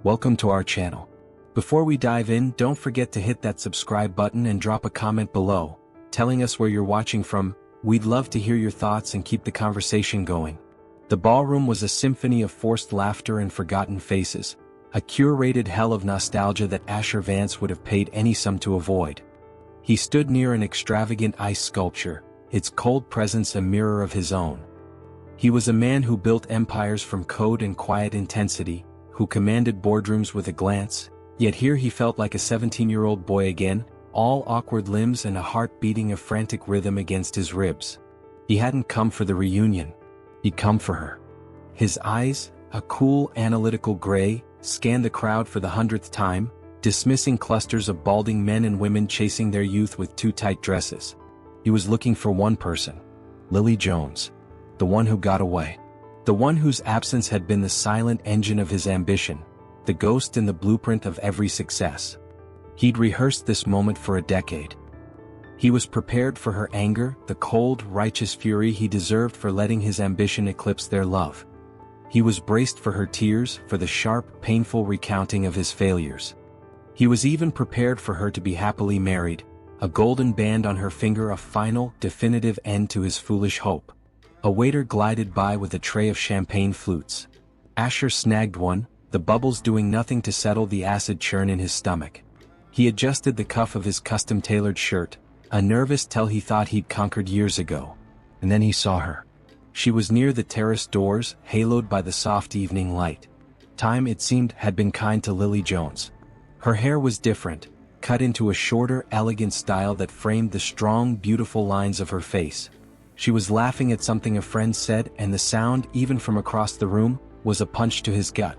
Welcome to our channel. Before we dive in, don't forget to hit that subscribe button and drop a comment below, telling us where you're watching from. We'd love to hear your thoughts and keep the conversation going. The ballroom was a symphony of forced laughter and forgotten faces, a curated hell of nostalgia that Asher Vance would have paid any sum to avoid. He stood near an extravagant ice sculpture, its cold presence a mirror of his own. He was a man who built empires from code and quiet intensity, who commanded boardrooms with a glance, yet here he felt like a 17-year-old boy again, all awkward limbs and a heart beating a frantic rhythm against his ribs. He hadn't come for the reunion. He'd come for her. His eyes, a cool, analytical gray, scanned the crowd for the 100th time, dismissing clusters of balding men and women chasing their youth with too tight dresses. He was looking for one person, Lily Jones, the one who got away. The one whose absence had been the silent engine of his ambition, the ghost in the blueprint of every success. He'd rehearsed this moment for a decade. He was prepared for her anger, the cold, righteous fury he deserved for letting his ambition eclipse their love. He was braced for her tears, for the sharp, painful recounting of his failures. He was even prepared for her to be happily married, a golden band on her finger, a final, definitive end to his foolish hope. A waiter glided by with a tray of champagne flutes. Asher snagged one, the bubbles doing nothing to settle the acid churn in his stomach. He adjusted the cuff of his custom-tailored shirt, a nervous tell he thought he'd conquered years ago. And then he saw her. She was near the terrace doors, haloed by the soft evening light. Time, it seemed, had been kind to Lily Jones. Her hair was different, cut into a shorter, elegant style that framed the strong, beautiful lines of her face. She was laughing at something a friend said, and the sound, even from across the room, was a punch to his gut.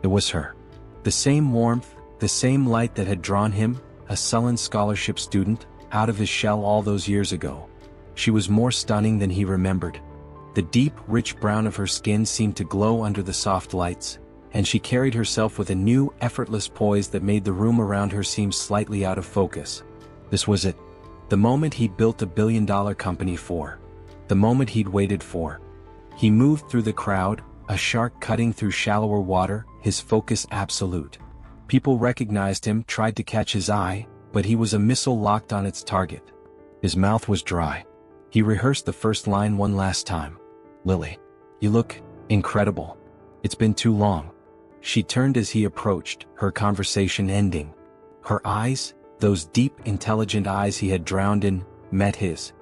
It was her. The same warmth, the same light that had drawn him, a sullen scholarship student, out of his shell all those years ago. She was more stunning than he remembered. The deep, rich brown of her skin seemed to glow under the soft lights, and she carried herself with a new, effortless poise that made the room around her seem slightly out of focus. This was it. The moment he'd built a billion-dollar company for. The moment he'd waited for. He moved through the crowd, a shark cutting through shallower water, his focus absolute. People recognized him, tried to catch his eye, but he was a missile locked on its target. His mouth was dry. He rehearsed the first line one last time. "Lily, you look incredible. It's been too long." She turned as he approached, her conversation ending. Her eyes, those deep, intelligent eyes he had drowned in, met his.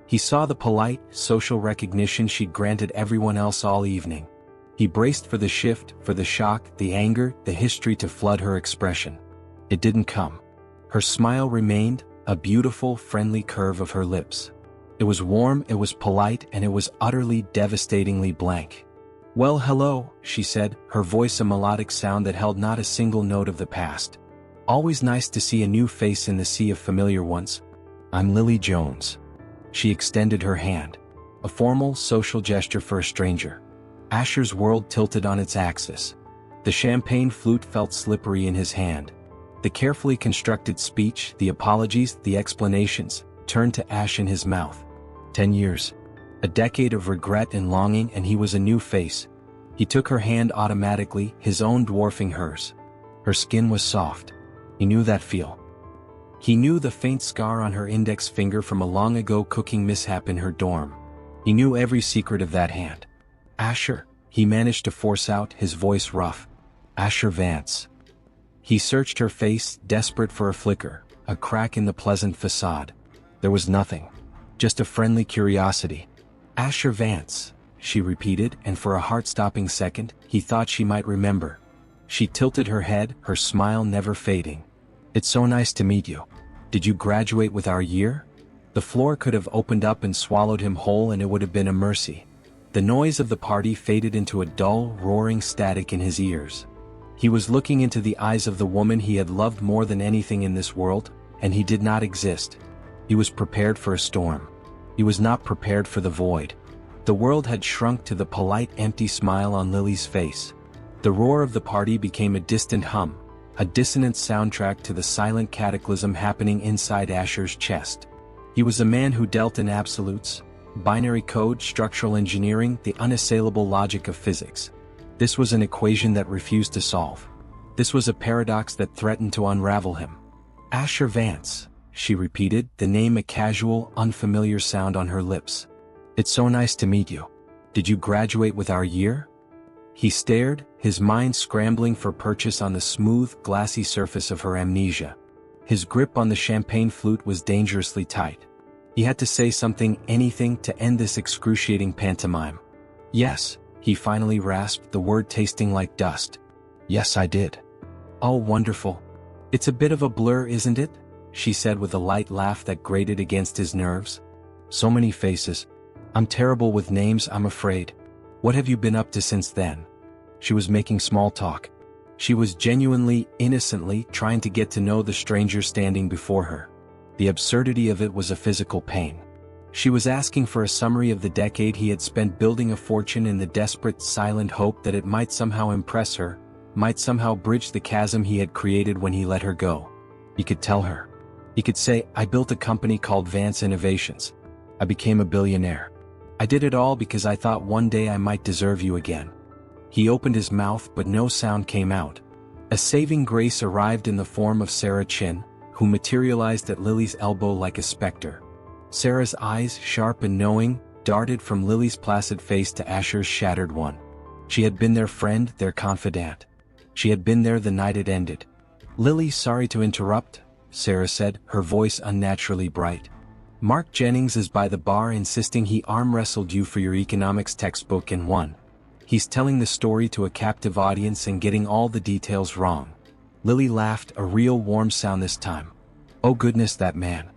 He saw the polite, social recognition she'd granted everyone else all evening. He braced for the shift, for the shock, the anger, the history to flood her expression. It didn't come. Her smile remained, a beautiful, friendly curve of her lips. It was warm, it was polite, and it was utterly, devastatingly blank. "Well, hello," she said, her voice a melodic sound that held not a single note of the past. "Always nice to see a new face in the sea of familiar ones. I'm Lily Jones." She extended her hand. A formal, social gesture for a stranger. Asher's world tilted on its axis. The champagne flute felt slippery in his hand. The carefully constructed speech, the apologies, the explanations, turned to ash in his mouth. 10 years. A decade of regret and longing, and he was a new face. He took her hand automatically, his own dwarfing hers. Her skin was soft. He knew that feel. He knew the faint scar on her index finger from a long-ago cooking mishap in her dorm. He knew every secret of that hand. "Asher," he managed to force out, his voice rough. "Asher Vance." He searched her face, desperate for a flicker, a crack in the pleasant facade. There was nothing. Just a friendly curiosity. "Asher Vance," she repeated, and for a heart-stopping second, he thought she might remember. She tilted her head, her smile never fading. "It's so nice to meet you. Did you graduate with our year?" The floor could have opened up and swallowed him whole, and it would have been a mercy. The noise of the party faded into a dull, roaring static in his ears. He was looking into the eyes of the woman he had loved more than anything in this world, and he did not exist. He was prepared for a storm. He was not prepared for the void. The world had shrunk to the polite, empty smile on Lily's face. The roar of the party became a distant hum, a dissonant soundtrack to the silent cataclysm happening inside Asher's chest. He was a man who dealt in absolutes, binary code, structural engineering, the unassailable logic of physics. This was an equation that refused to solve. This was a paradox that threatened to unravel him. Asher Vance, she repeated, the name a casual, unfamiliar sound on her lips. It's so nice to meet you. Did you graduate with our year? He stared, his mind scrambling for purchase on the smooth, glassy surface of her amnesia. His grip on the champagne flute was dangerously tight. He had to say something, anything, to end this excruciating pantomime. Yes, he finally rasped, the word tasting like dust. Yes, I did. Oh, wonderful. It's a bit of a blur, isn't it? She said with a light laugh that grated against his nerves. So many faces. I'm terrible with names, I'm afraid. What have you been up to since then? She was making small talk. She was genuinely, innocently trying to get to know the stranger standing before her. The absurdity of it was a physical pain. She was asking for a summary of the decade he had spent building a fortune in the desperate, silent hope that it might somehow impress her, might somehow bridge the chasm he had created when he let her go. He could tell her. He could say, I built a company called Vance Innovations. I became a billionaire. I did it all because I thought one day I might deserve you again. He opened his mouth but no sound came out. A saving grace arrived in the form of Sarah Chin, who materialized at Lily's elbow like a specter. Sarah's eyes, sharp and knowing, darted from Lily's placid face to Asher's shattered one. She had been their friend, their confidant. She had been there the night it ended. Lily, sorry to interrupt, Sarah said, her voice unnaturally bright. Mark Jennings is by the bar insisting he arm-wrestled you for your economics textbook and won. He's telling the story to a captive audience and getting all the details wrong. Lily laughed, a real warm sound this time. Oh goodness, that man.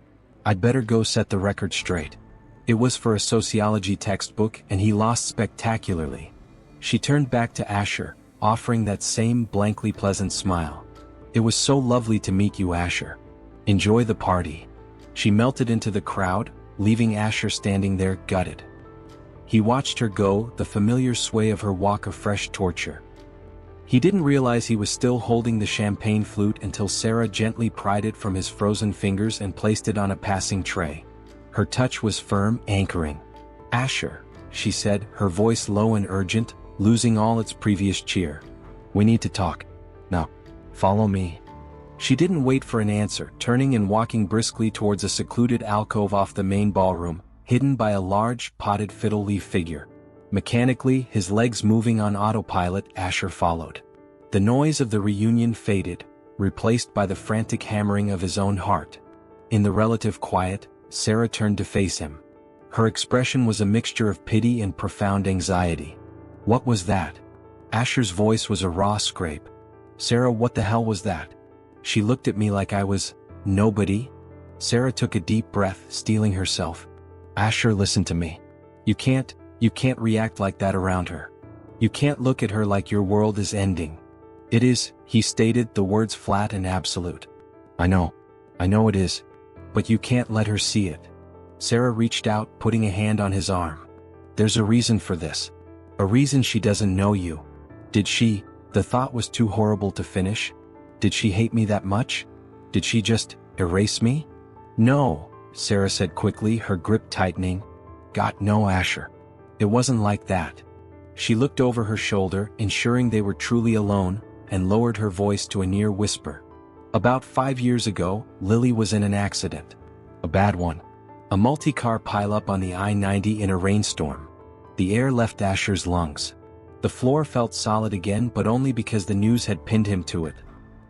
I'd better go set the record straight. It was for a sociology textbook and he lost spectacularly. She turned back to Asher, offering that same blankly pleasant smile. It was so lovely to meet you, Asher. Enjoy the party. She melted into the crowd, leaving Asher standing there, gutted. He watched her go, the familiar sway of her walk a fresh torture. He didn't realize he was still holding the champagne flute until Sarah gently pried it from his frozen fingers and placed it on a passing tray. Her touch was firm, anchoring. Asher, she said, her voice low and urgent, losing all its previous cheer. We need to talk. Now, follow me. She didn't wait for an answer, turning and walking briskly towards a secluded alcove off the main ballroom, hidden by a large, potted fiddle leaf figure. Mechanically, his legs moving on autopilot, Asher followed. The noise of the reunion faded, replaced by the frantic hammering of his own heart. In the relative quiet, Sarah turned to face him. Her expression was a mixture of pity and profound anxiety. What was that? Asher's voice was a raw scrape. Sarah, what the hell was that? She looked at me like I was nobody. Sarah took a deep breath, steeling herself. Asher, listen to me. You can't react like that around her. You can't look at her like your world is ending. It is, he stated, the words flat and absolute. I know it is. But you can't let her see it. Sarah reached out, putting a hand on his arm. There's a reason for this. A reason she doesn't know you. Did she? The thought was too horrible to finish. Did she hate me that much? Did she just erase me? No, Sarah said quickly, her grip tightening. God, no, Asher. It wasn't like that. She looked over her shoulder, ensuring they were truly alone, and lowered her voice to a near whisper. About 5 years ago, Lily was in an accident. A bad one. A multi-car pileup on the I-90 in a rainstorm. The air left Asher's lungs. The floor felt solid again, but only because the news had pinned him to it.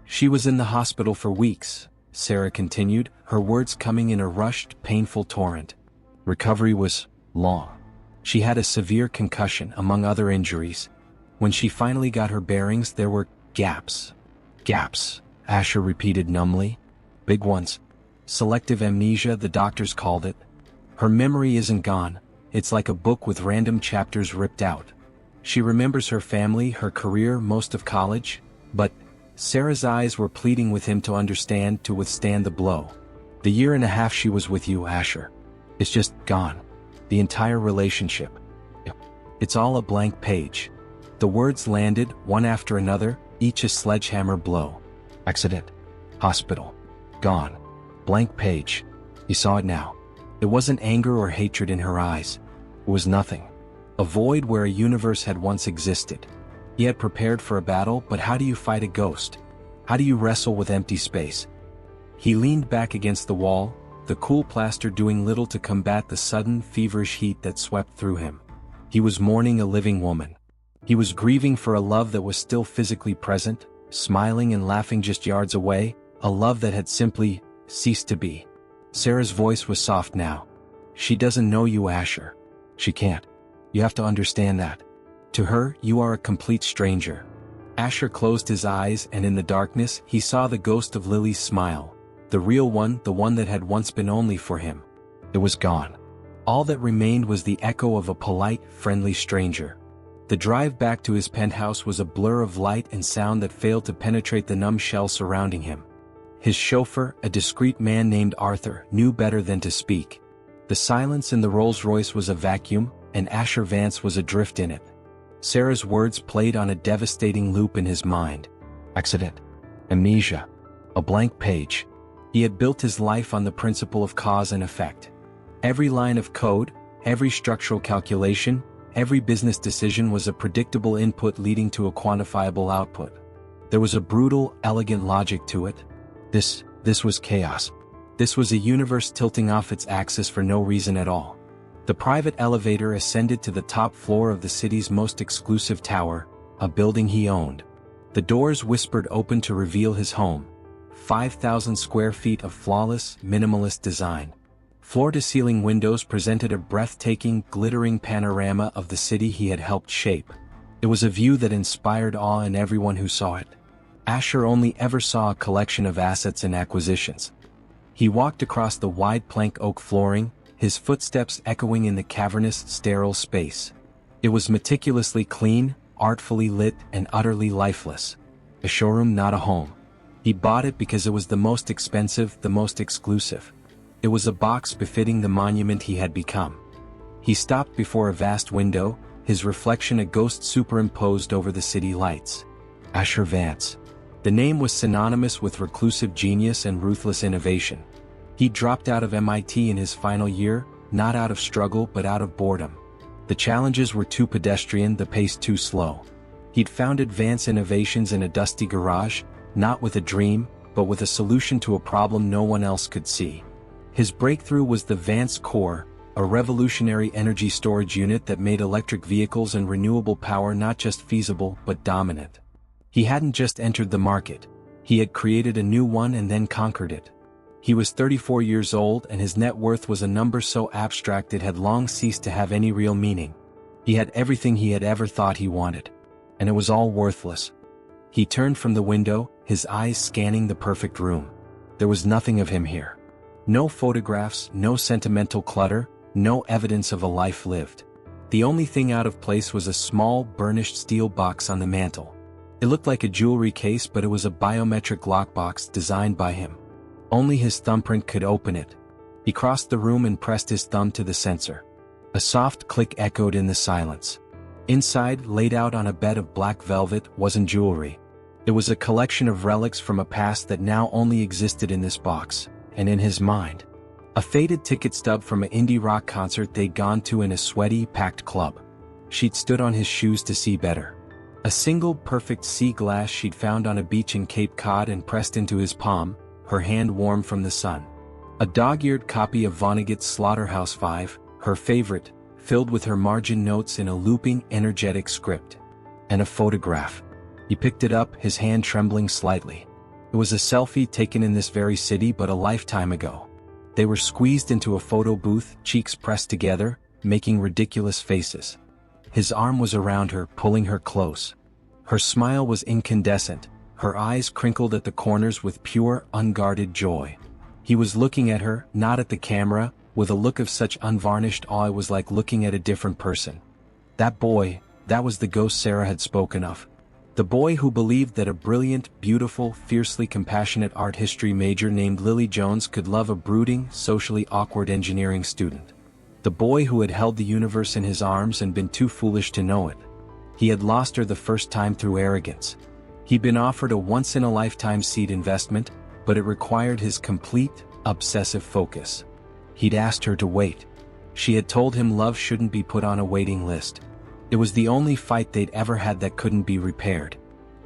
She was in the hospital for weeks, Sarah continued, her words coming in a rushed, painful torrent. Recovery was long. She had a severe concussion, among other injuries. When she finally got her bearings, there were gaps. Gaps, Asher repeated numbly. Big ones. Selective amnesia, the doctors called it. Her memory isn't gone. It's like a book with random chapters ripped out. She remembers her family, her career, most of college, but Sarah's eyes were pleading with him to understand, to withstand the blow. The 1.5 years she was with you, Asher. It's just gone. The entire relationship. It's all a blank page. The words landed, one after another, each a sledgehammer blow. Accident. Hospital. Gone. Blank page. He saw it now. It wasn't anger or hatred in her eyes. It was nothing. A void where a universe had once existed. He had prepared for a battle, but how do you fight a ghost? How do you wrestle with empty space? He leaned back against the wall, the cool plaster doing little to combat the sudden, feverish heat that swept through him. He was mourning a living woman. He was grieving for a love that was still physically present, smiling and laughing just yards away, a love that had simply ceased to be. Sarah's voice was soft now. She doesn't know you, Asher. She can't. You have to understand that. To her, you are a complete stranger. Asher closed his eyes, and in the darkness, he saw the ghost of Lily's smile. The real one, the one that had once been only for him. It was gone. All that remained was the echo of a polite, friendly stranger. The drive back to his penthouse was a blur of light and sound that failed to penetrate the numb shell surrounding him. His chauffeur, a discreet man named Arthur, knew better than to speak. The silence in the Rolls-Royce was a vacuum, and Asher Vance was adrift in it. Sarah's words played on a devastating loop in his mind. Accident. Amnesia. A blank page. He had built his life on the principle of cause and effect. Every line of code, every structural calculation, every business decision was a predictable input leading to a quantifiable output. There was a brutal, elegant logic to it. This was chaos. This was a universe tilting off its axis for no reason at all. The private elevator ascended to the top floor of the city's most exclusive tower, a building he owned. The doors whispered open to reveal his home. 5,000 square feet of flawless, minimalist design. Floor-to-ceiling windows presented a breathtaking, glittering panorama of the city he had helped shape. It was a view that inspired awe in everyone who saw it. Asher only ever saw a collection of assets and acquisitions. He walked across the wide plank oak flooring, his footsteps echoing in the cavernous, sterile space. It was meticulously clean, artfully lit, and utterly lifeless. A showroom, not a home. He bought it because it was the most expensive, the most exclusive. It was a box befitting the monument he had become. He stopped before a vast window, his reflection a ghost superimposed over the city lights. Asher Vance. The name was synonymous with reclusive genius and ruthless innovation. He dropped out of MIT in his final year, not out of struggle but out of boredom. The challenges were too pedestrian, the pace too slow. He'd founded Vance Innovations in a dusty garage, not with a dream, but with a solution to a problem no one else could see. His breakthrough was the Vance Core, a revolutionary energy storage unit that made electric vehicles and renewable power not just feasible but dominant. He hadn't just entered the market. He had created a new one and then conquered it. He was 34 years old, and his net worth was a number so abstract it had long ceased to have any real meaning. He had everything he had ever thought he wanted. And it was all worthless. He turned from the window, his eyes scanning the perfect room. There was nothing of him here. No photographs, no sentimental clutter, no evidence of a life lived. The only thing out of place was a small, burnished steel box on the mantel. It looked like a jewelry case, but it was a biometric lockbox designed by him. Only his thumbprint could open it. He crossed the room and pressed his thumb to the sensor. A soft click echoed in the silence. Inside, laid out on a bed of black velvet, wasn't jewelry. It was a collection of relics from a past that now only existed in this box, and in his mind. A faded ticket stub from an indie rock concert they'd gone to in a sweaty, packed club. She'd stood on his shoes to see better. A single perfect sea glass she'd found on a beach in Cape Cod and pressed into his palm, her hand warm from the sun. A dog-eared copy of Vonnegut's Slaughterhouse-Five, her favorite, filled with her margin notes in a looping, energetic script. And a photograph. He picked it up, his hand trembling slightly. It was a selfie taken in this very city but a lifetime ago. They were squeezed into a photo booth, cheeks pressed together, making ridiculous faces. His arm was around her, pulling her close. Her smile was incandescent, her eyes crinkled at the corners with pure, unguarded joy. He was looking at her, not at the camera, with a look of such unvarnished awe it was like looking at a different person. That boy, that was the ghost Sarah had spoken of. The boy who believed that a brilliant, beautiful, fiercely compassionate art history major named Lily Jones could love a brooding, socially awkward engineering student. The boy who had held the universe in his arms and been too foolish to know it. He had lost her the first time through arrogance. He'd been offered a once-in-a-lifetime seed investment, but it required his complete, obsessive focus. He'd asked her to wait. She had told him love shouldn't be put on a waiting list. It was the only fight they'd ever had that couldn't be repaired.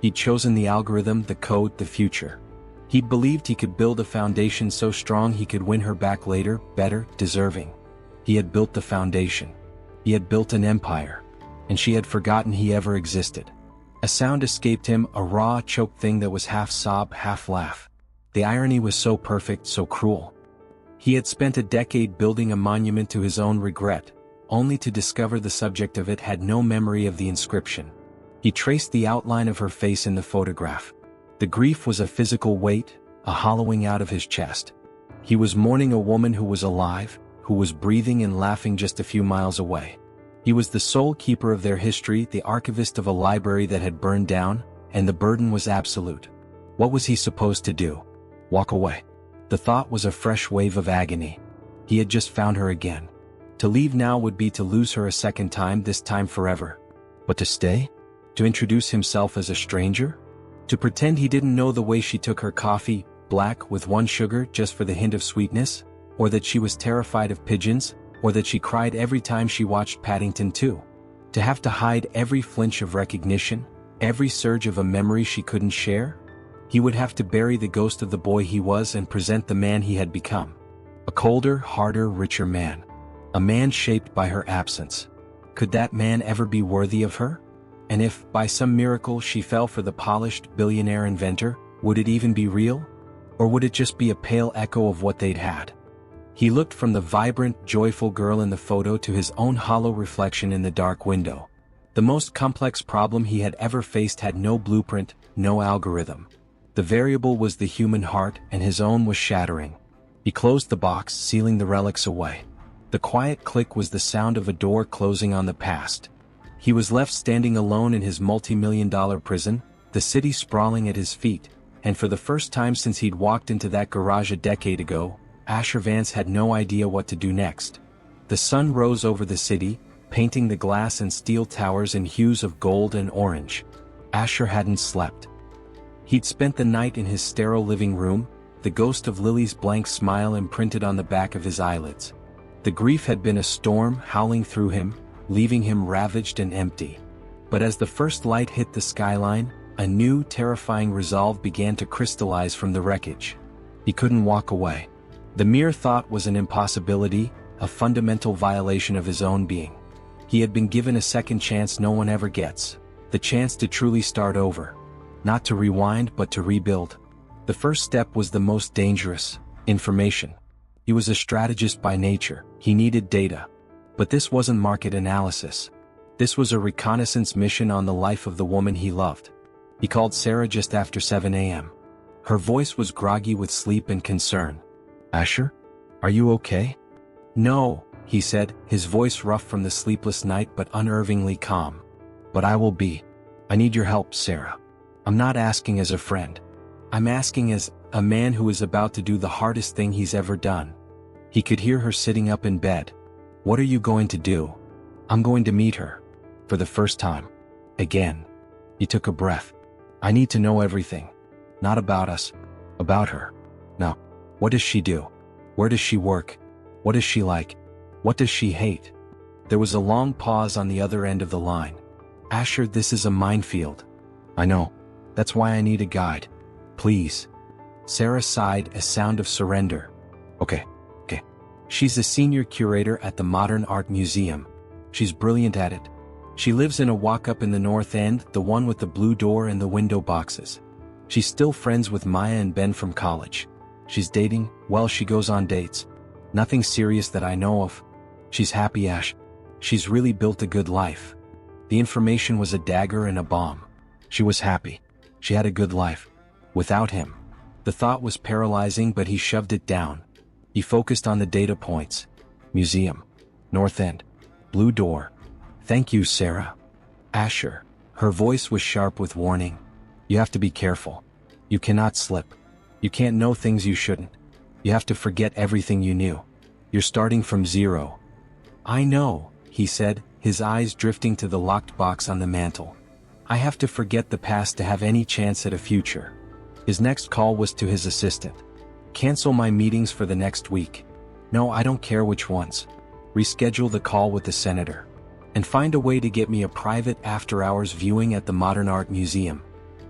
He'd chosen the algorithm, the code, the future. He'd believed he could build a foundation so strong he could win her back later, better, deserving. He had built the foundation. He had built an empire. And she had forgotten he ever existed. A sound escaped him, a raw, choked thing that was half sob, half laugh. The irony was so perfect, so cruel. He had spent a decade building a monument to his own regret, only to discover the subject of it had no memory of the inscription. He traced the outline of her face in the photograph. The grief was a physical weight, a hollowing out of his chest. He was mourning a woman who was alive, who was breathing and laughing just a few miles away. He was the sole keeper of their history, the archivist of a library that had burned down, and the burden was absolute. What was he supposed to do? Walk away? The thought was a fresh wave of agony. He had just found her again. To leave now would be to lose her a second time, this time forever. But to stay? To introduce himself as a stranger? To pretend he didn't know the way she took her coffee, black with 1 sugar just for the hint of sweetness? Or that she was terrified of pigeons? Or that she cried every time she watched Paddington 2? To have to hide every flinch of recognition, every surge of a memory she couldn't share? He would have to bury the ghost of the boy he was and present the man he had become. A colder, harder, richer man. A man shaped by her absence. Could that man ever be worthy of her? And if, by some miracle, she fell for the polished billionaire inventor, would it even be real? Or would it just be a pale echo of what they'd had? He looked from the vibrant, joyful girl in the photo to his own hollow reflection in the dark window. The most complex problem he had ever faced had no blueprint, no algorithm. The variable was the human heart, and his own was shattering. He closed the box, sealing the relics away. The quiet click was the sound of a door closing on the past. He was left standing alone in his multi-million-dollar prison, the city sprawling at his feet, and for the first time since he'd walked into that garage a decade ago, Asher Vance had no idea what to do next. The sun rose over the city, painting the glass and steel towers in hues of gold and orange. Asher hadn't slept. He'd spent the night in his sterile living room, the ghost of Lily's blank smile imprinted on the back of his eyelids. The grief had been a storm howling through him, leaving him ravaged and empty. But as the first light hit the skyline, a new, terrifying resolve began to crystallize from the wreckage. He couldn't walk away. The mere thought was an impossibility, a fundamental violation of his own being. He had been given a second chance no one ever gets, the chance to truly start over. Not to rewind, but to rebuild. The first step was the most dangerous: information. He was a strategist by nature, he needed data. But this wasn't market analysis. This was a reconnaissance mission on the life of the woman he loved. He called Sarah just after 7 a.m. Her voice was groggy with sleep and concern. "Asher? Are you okay?" "No," he said, his voice rough from the sleepless night but unervingly calm. "But I will be. I need your help, Sarah. I'm not asking as a friend. I'm asking as a man who is about to do the hardest thing he's ever done." He could hear her sitting up in bed. "What are you going to do?" "I'm going to meet her. For the first time. Again." He took a breath. "I need to know everything. Not about us. About her. Now, what does she do? Where does she work? What is she like? What does she hate?" There was a long pause on the other end of the line. "Asher, this is a minefield." "I know. That's why I need a guide. Please." Sarah sighed, a sound of surrender. Okay. She's a senior curator at the Modern Art Museum. She's brilliant at it. She lives in a walk-up in the North End, the one with the blue door and the window boxes. She's still friends with Maya and Ben from college. She's dating, well, she goes on dates. Nothing serious that I know of. She's happy, Ash. She's really built a good life. The information was a dagger and a bomb. She was happy. She had a good life. Without him. The thought was paralyzing, but he shoved it down. He focused on the data points. Museum. North End. Blue door. "Thank you, Sarah." "Asher." Her voice was sharp with warning. "You have to be careful. You cannot slip. You can't know things you shouldn't. You have to forget everything you knew. You're starting from zero." "I know," he said, his eyes drifting to the locked box on the mantel. "I have to forget the past to have any chance at a future." His next call was to his assistant. "Cancel my meetings for the next week." "No, I don't care which ones. Reschedule the call with the senator." And find a way to get me a private after-hours viewing at the Modern Art Museum,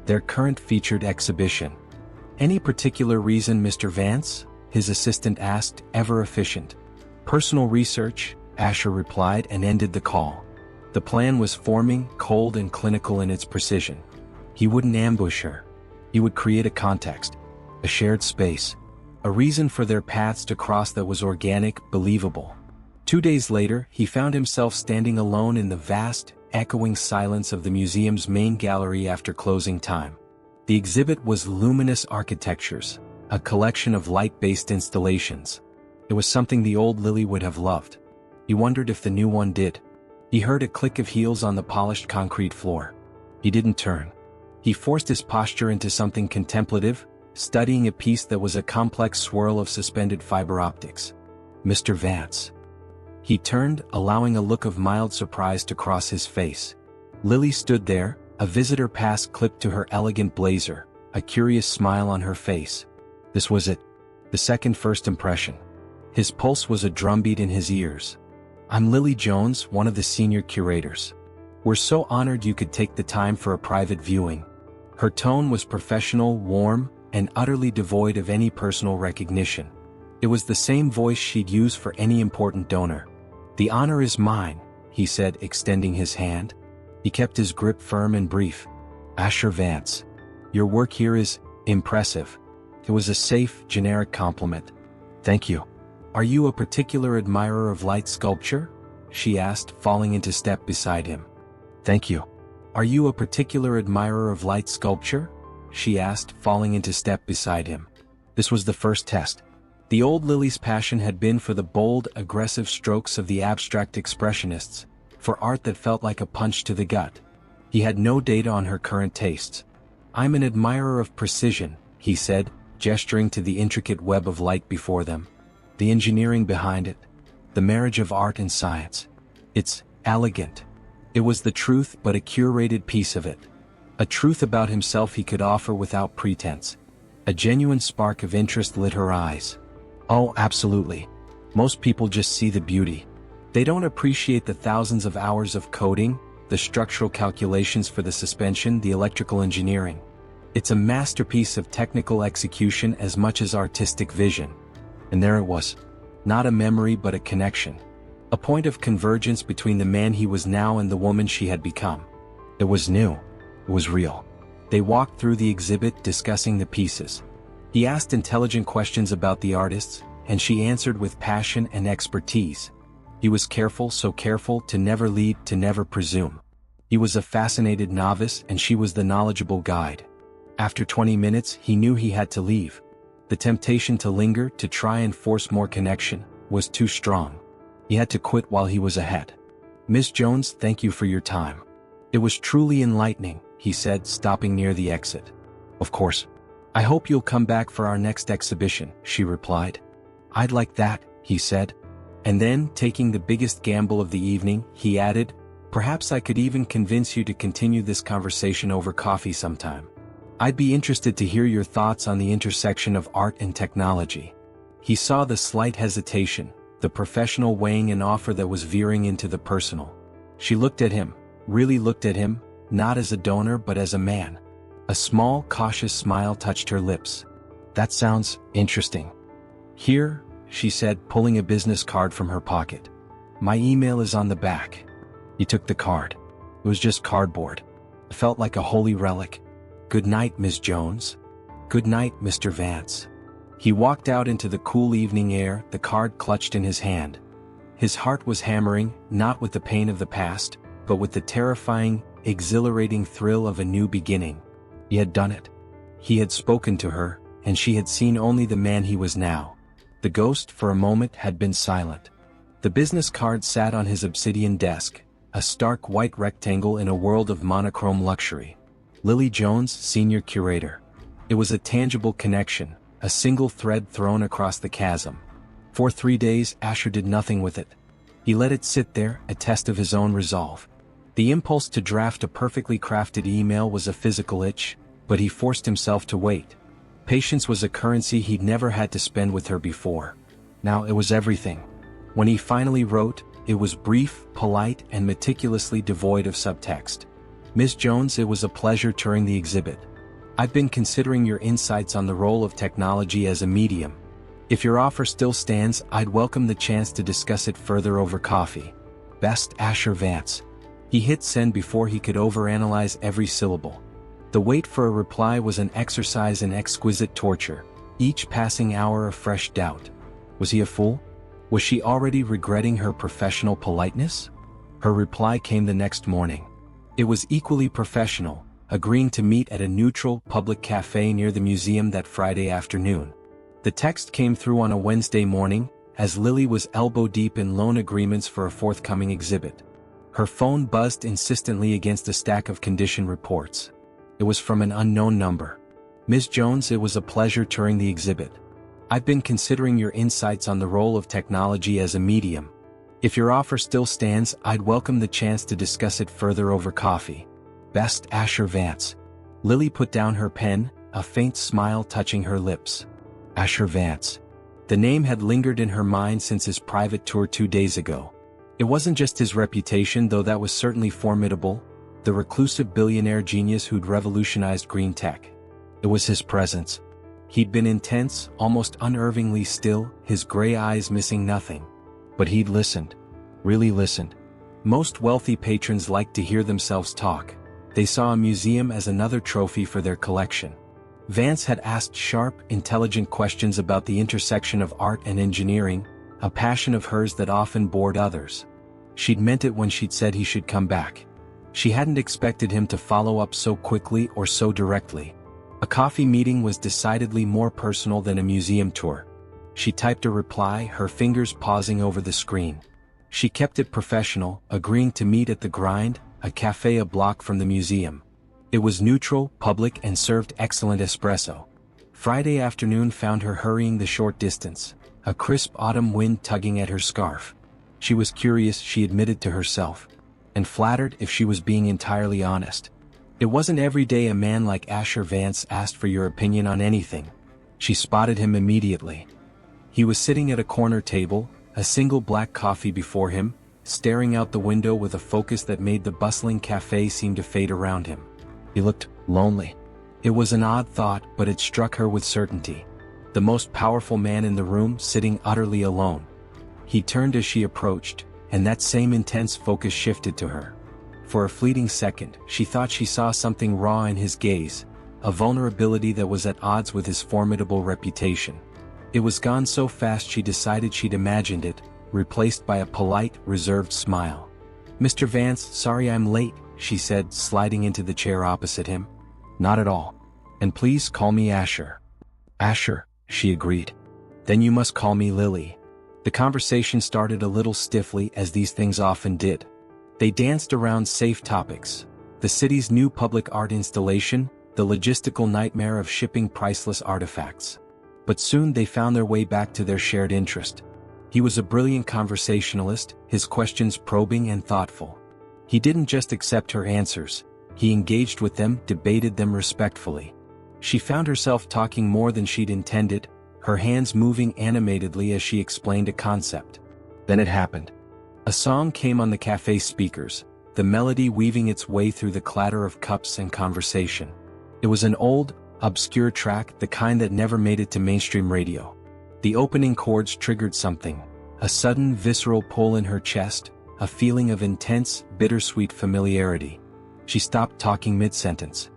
their current featured exhibition. Any particular reason, Mr. Vance? His assistant asked, ever efficient. Personal research, Asher replied and ended the call. The plan was forming, cold and clinical in its precision. He wouldn't ambush her. He would create a context, a shared space, a reason for their paths to cross that was organic, believable. 2 days later, he found himself standing alone in the vast, echoing silence of the museum's main gallery after closing time. The exhibit was luminous architectures, a collection of light-based installations. It was something the old Lily would have loved. He wondered if the new one did. He heard a click of heels on the polished concrete floor. He didn't turn. He forced his posture into something contemplative, studying a piece that was a complex swirl of suspended fiber optics. Mr. Vance. He turned, allowing a look of mild surprise to cross his face. Lily stood there, a visitor pass clipped to her elegant blazer, a curious smile on her face. This was it. The second first impression. His pulse was a drumbeat in his ears. I'm Lily Jones, one of the senior curators. We're so honored you could take the time for a private viewing. Her tone was professional, warm, and utterly devoid of any personal recognition. It was the same voice she'd use for any important donor. The honor is mine, he said, extending his hand. He kept his grip firm and brief. Asher Vance. Your work here is impressive. It was a safe, generic compliment. Thank you. Are you a particular admirer of light sculpture? She asked, falling into step beside him. Thank you. Are you a particular admirer of light sculpture? She asked, falling into step beside him. This was the first test. The old Lily's passion had been for the bold, aggressive strokes of the abstract expressionists, for art that felt like a punch to the gut. He had no data on her current tastes. I'm an admirer of precision, he said, gesturing to the intricate web of light before them. The engineering behind it. The marriage of art and science. It's elegant. It was the truth, but a curated piece of it. A truth about himself he could offer without pretense. A genuine spark of interest lit her eyes. Oh, absolutely. Most people just see the beauty. They don't appreciate the thousands of hours of coding, the structural calculations for the suspension, the electrical engineering. It's a masterpiece of technical execution as much as artistic vision. And there it was. Not a memory but a connection. A point of convergence between the man he was now and the woman she had become. It was new. It was real. They walked through the exhibit discussing the pieces. He asked intelligent questions about the artists, and she answered with passion and expertise. He was careful, so careful to never lead, to never presume. He was a fascinated novice and she was the knowledgeable guide. After 20 minutes, he knew he had to leave. The temptation to linger, to try and force more connection, was too strong. He had to quit while he was ahead. Miss Jones, thank you for your time. It was truly enlightening, he said, stopping near the exit. Of course. I hope you'll come back for our next exhibition, she replied. I'd like that, he said. And then, taking the biggest gamble of the evening, he added, perhaps I could even convince you to continue this conversation over coffee sometime. I'd be interested to hear your thoughts on the intersection of art and technology. He saw the slight hesitation, the professional weighing an offer that was veering into the personal. She looked at him, really looked at him, not as a donor but as a man. A small, cautious smile touched her lips. That sounds interesting. Here, she said, pulling a business card from her pocket. My email is on the back. He took the card. It was just cardboard. It felt like a holy relic. Good night, Miss Jones. Good night, Mr. Vance. He walked out into the cool evening air, the card clutched in his hand. His heart was hammering, not with the pain of the past, but with the terrifying, exhilarating thrill of a new beginning. He had done it. He had spoken to her, and she had seen only the man he was now. The ghost, for a moment, had been silent. The business card sat on his obsidian desk, a stark white rectangle in a world of monochrome luxury. Lily Jones, senior curator. It was a tangible connection, a single thread thrown across the chasm. For 3 days, Asher did nothing with it. He let it sit there, a test of his own resolve. The impulse to draft a perfectly crafted email was a physical itch, but he forced himself to wait. Patience was a currency he'd never had to spend with her before. Now it was everything. When he finally wrote, It was brief, polite, and meticulously devoid of subtext. "Ms. Jones, it was a pleasure touring the exhibit. I've been considering your insights on the role of technology as a medium. If your offer still stands, I'd welcome the chance to discuss it further over coffee. Best, Asher Vance." He hit send before he could overanalyze every syllable. The wait for a reply was an exercise in exquisite torture, each passing hour a fresh doubt. Was he a fool? Was she already regretting her professional politeness? Her reply came the next morning. It was equally professional, agreeing to meet at a neutral, public cafe near the museum that Friday afternoon. The text came through on a Wednesday morning, as Lily was elbow-deep in loan agreements for a forthcoming exhibit. Her phone buzzed insistently against a stack of condition reports. It was from an unknown number. "Ms. Jones, it was a pleasure touring the exhibit. I've been considering your insights on the role of technology as a medium. If your offer still stands, I'd welcome the chance to discuss it further over coffee. Best, Asher Vance." Lily put down her pen, a faint smile touching her lips. Asher Vance. The name had lingered in her mind since his private tour 2 days ago. It wasn't just his reputation, though that was certainly formidable, the reclusive billionaire genius who'd revolutionized green tech. It was his presence. He'd been intense, almost unnervingly still, his gray eyes missing nothing. But he'd listened. Really listened. Most wealthy patrons liked to hear themselves talk. They saw a museum as another trophy for their collection. Vance had asked sharp, intelligent questions about the intersection of art and engineering, a passion of hers that often bored others. She'd meant it when she'd said he should come back. She hadn't expected him to follow up so quickly or so directly. A coffee meeting was decidedly more personal than a museum tour. She typed a reply, her fingers pausing over the screen. She kept it professional, agreeing to meet at the Grind, a cafe a block from the museum. It was neutral, public, and served excellent espresso. Friday afternoon found her hurrying the short distance, a crisp autumn wind tugging at her scarf. She was curious, she admitted to herself, and flattered if she was being entirely honest. It wasn't every day a man like Asher Vance asked for your opinion on anything. She spotted him immediately. He was sitting at a corner table, a single black coffee before him, staring out the window with a focus that made the bustling cafe seem to fade around him. He looked lonely. It was an odd thought, but it struck her with certainty. The most powerful man in the room, sitting utterly alone. He turned as she approached, and that same intense focus shifted to her. For a fleeting second, she thought she saw something raw in his gaze, a vulnerability that was at odds with his formidable reputation. It was gone so fast she decided she'd imagined it, replaced by a polite, reserved smile. "Mr. Vance, sorry I'm late," she said, sliding into the chair opposite him. "Not at all. And please call me Asher." "Asher," she agreed. "Then you must call me Lily." The conversation started a little stiffly, as these things often did. They danced around safe topics. The city's new public art installation, the logistical nightmare of shipping priceless artifacts. But soon they found their way back to their shared interest. He was a brilliant conversationalist, his questions probing and thoughtful. He didn't just accept her answers, he engaged with them, debated them respectfully. She found herself talking more than she'd intended, her hands moving animatedly as she explained a concept. Then it happened. A song came on the cafe speakers, the melody weaving its way through the clatter of cups and conversation. It was an old, obscure track, the kind that never made it to mainstream radio. The opening chords triggered something, a sudden visceral pull in her chest, a feeling of intense, bittersweet familiarity. She stopped talking mid-sentence.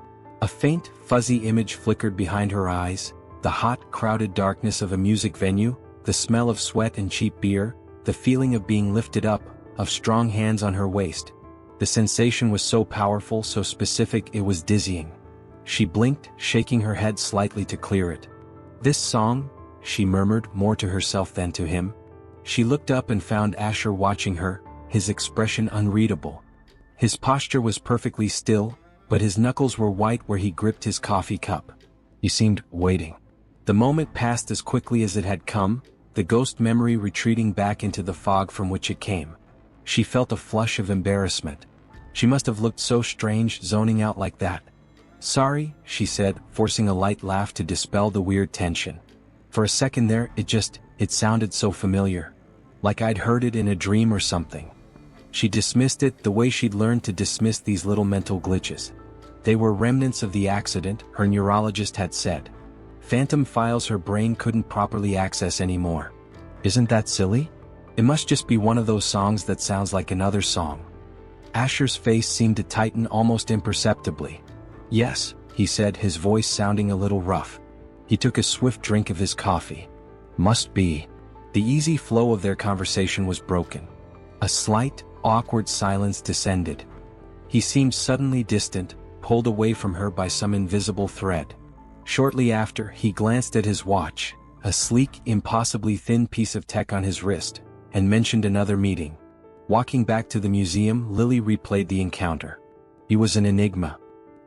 A faint, fuzzy image flickered behind her eyes, the hot, crowded darkness of a music venue, the smell of sweat and cheap beer, the feeling of being lifted up, of strong hands on her waist. The sensation was so powerful, so specific, it was dizzying. She blinked, shaking her head slightly to clear it. "This song?" she murmured, more to herself than to him. She looked up and found Asher watching her, his expression unreadable. His posture was perfectly still, but his knuckles were white where he gripped his coffee cup. He seemed waiting. The moment passed as quickly as it had come, the ghost memory retreating back into the fog from which it came. She felt a flush of embarrassment. She must have looked so strange, zoning out like that. "Sorry," she said, forcing a light laugh to dispel the weird tension. For a second there, it sounded so familiar. like I'd heard it in a dream or something. She dismissed it the way she'd learned to dismiss these little mental glitches. They were remnants of the accident, her neurologist had said. Phantom files her brain couldn't properly access anymore. Isn't that silly? It must just be one of those songs that sounds like another song. Asher's face seemed to tighten almost imperceptibly. Yes, he said, his voice sounding a little rough. He took a swift drink of his coffee. Must be. The easy flow of their conversation was broken. A slight, awkward silence descended. He seemed suddenly distant, pulled away from her by some invisible thread. Shortly after, he glanced at his watch, a sleek, impossibly thin piece of tech on his wrist, and mentioned another meeting. Walking back to the museum, Lily replayed the encounter. He was an enigma.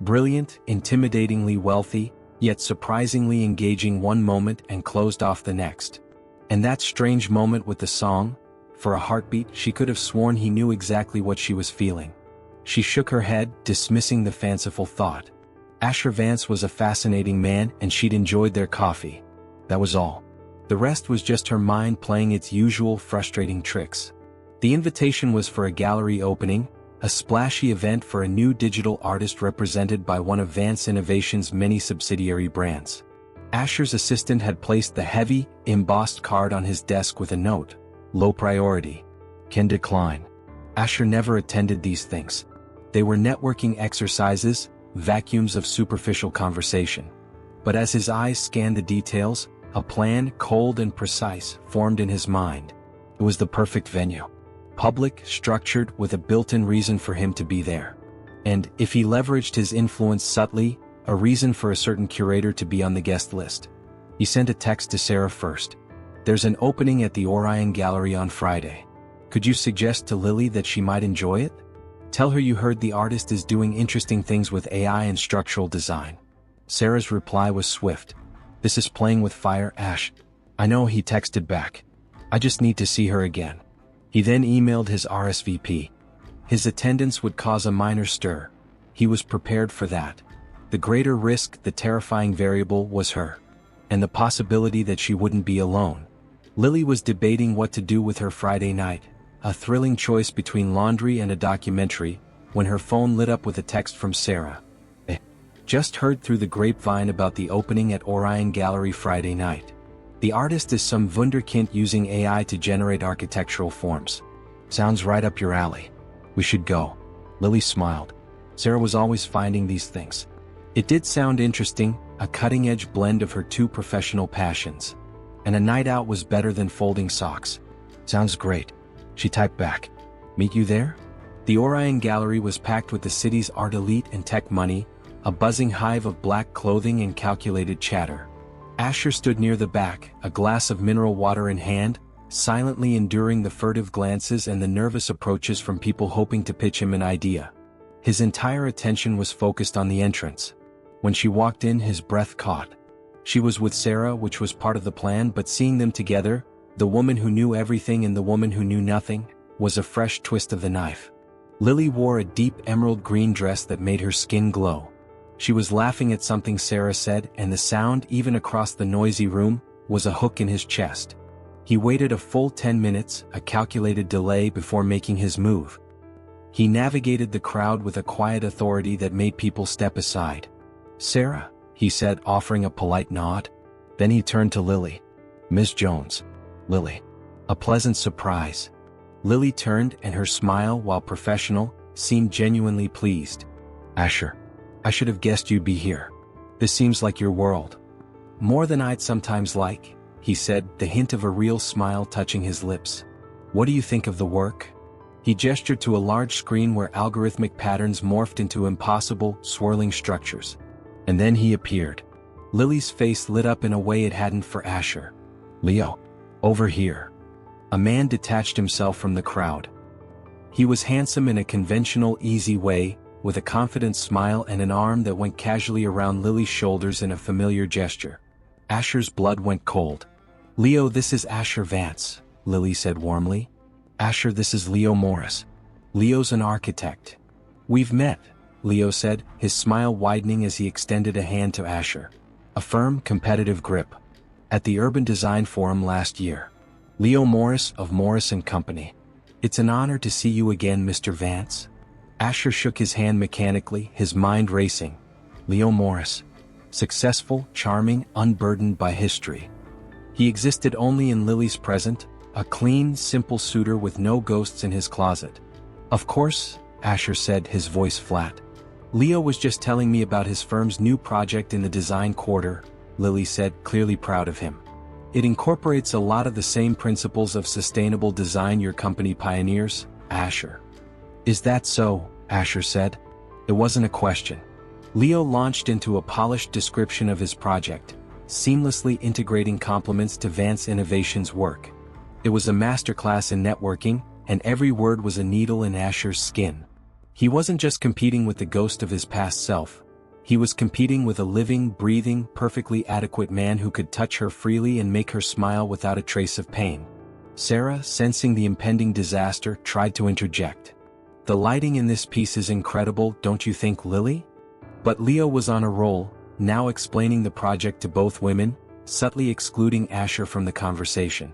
Brilliant, intimidatingly wealthy, yet surprisingly engaging one moment and closed off the next. And that strange moment with the song, for a heartbeat she could have sworn he knew exactly what she was feeling. She shook her head, dismissing the fanciful thought. Asher Vance was a fascinating man and she'd enjoyed their coffee. That was all. The rest was just her mind playing its usual frustrating tricks. The invitation was for a gallery opening, a splashy event for a new digital artist represented by one of Vance Innovation's many subsidiary brands. Asher's assistant had placed the heavy, embossed card on his desk with a note. Low priority. Can decline. Asher never attended these things. They were networking exercises, vacuums of superficial conversation. But as his eyes scanned the details, a plan, cold and precise, formed in his mind. It was the perfect venue. Public, structured, with a built-in reason for him to be there. And, if he leveraged his influence subtly, a reason for a certain curator to be on the guest list. He sent a text to Sarah first. There's an opening at the Orion Gallery on Friday. Could you suggest to Lily that she might enjoy it? Tell her you heard the artist is doing interesting things with AI and structural design. Sarah's reply was swift. This is playing with fire, Ash. I know, he texted back. I just need to see her again. He then emailed his RSVP. His attendance would cause a minor stir. He was prepared for that. The greater risk, the terrifying variable, was her. And the possibility that she wouldn't be alone. Lily was debating what to do with her Friday night, a thrilling choice between laundry and a documentary, when her phone lit up with a text from Sarah. Just heard through the grapevine about the opening at Orion Gallery Friday night. The artist is some wunderkind using AI to generate architectural forms. Sounds right up your alley. We should go. Lily smiled. Sarah was always finding these things. It did sound interesting, a cutting-edge blend of her two professional passions. And a night out was better than folding socks. Sounds great. She typed back. Meet you there? The Orion Gallery was packed with the city's art elite and tech money, a buzzing hive of black clothing and calculated chatter. Asher stood near the back, a glass of mineral water in hand, silently enduring the furtive glances and the nervous approaches from people hoping to pitch him an idea. His entire attention was focused on the entrance. When she walked in, his breath caught. She was with Sarah, which was part of the plan, but seeing them together, the woman who knew everything and the woman who knew nothing, was a fresh twist of the knife. Lily wore a deep emerald green dress that made her skin glow. She was laughing at something Sarah said, and the sound, even across the noisy room, was a hook in his chest. He waited a full 10 minutes, a calculated delay, before making his move. He navigated the crowd with a quiet authority that made people step aside. Sarah, he said, offering a polite nod. Then he turned to Lily. Miss Jones. Lily. A pleasant surprise. Lily turned, and her smile, while professional, seemed genuinely pleased. Asher. I should have guessed you'd be here. This seems like your world. More than I'd sometimes like, he said, the hint of a real smile touching his lips. What do you think of the work? He gestured to a large screen where algorithmic patterns morphed into impossible, swirling structures. And then he appeared. Lily's face lit up in a way it hadn't for Asher. Leo. Over here. A man detached himself from the crowd. He was handsome in a conventional, easy way, with a confident smile and an arm that went casually around Lily's shoulders in a familiar gesture. Asher's blood went cold. Leo, this is Asher Vance, Lily said warmly. Asher, this is Leo Morris. Leo's an architect. We've met, Leo said, his smile widening as he extended a hand to Asher. A firm, competitive grip. At the Urban Design Forum last year. Leo Morris of Morris & Company. It's an honor to see you again, Mr. Vance. Asher shook his hand mechanically, his mind racing. Leo Morris. Successful, charming, unburdened by history. He existed only in Lily's present, a clean, simple suitor with no ghosts in his closet. Of course, Asher said, his voice flat. Leo was just telling me about his firm's new project in the design quarter, Lily said, clearly proud of him. It incorporates a lot of the same principles of sustainable design your company pioneers, Asher. Is that so? Asher said. It wasn't a question. Leo launched into a polished description of his project, seamlessly integrating compliments to Vance Innovations' work. It was a masterclass in networking, and every word was a needle in Asher's skin. He wasn't just competing with the ghost of his past self. He was competing with a living, breathing, perfectly adequate man who could touch her freely and make her smile without a trace of pain. Sarah, sensing the impending disaster, tried to interject. The lighting in this piece is incredible, don't you think, Lily? But Leo was on a roll, now explaining the project to both women, subtly excluding Asher from the conversation.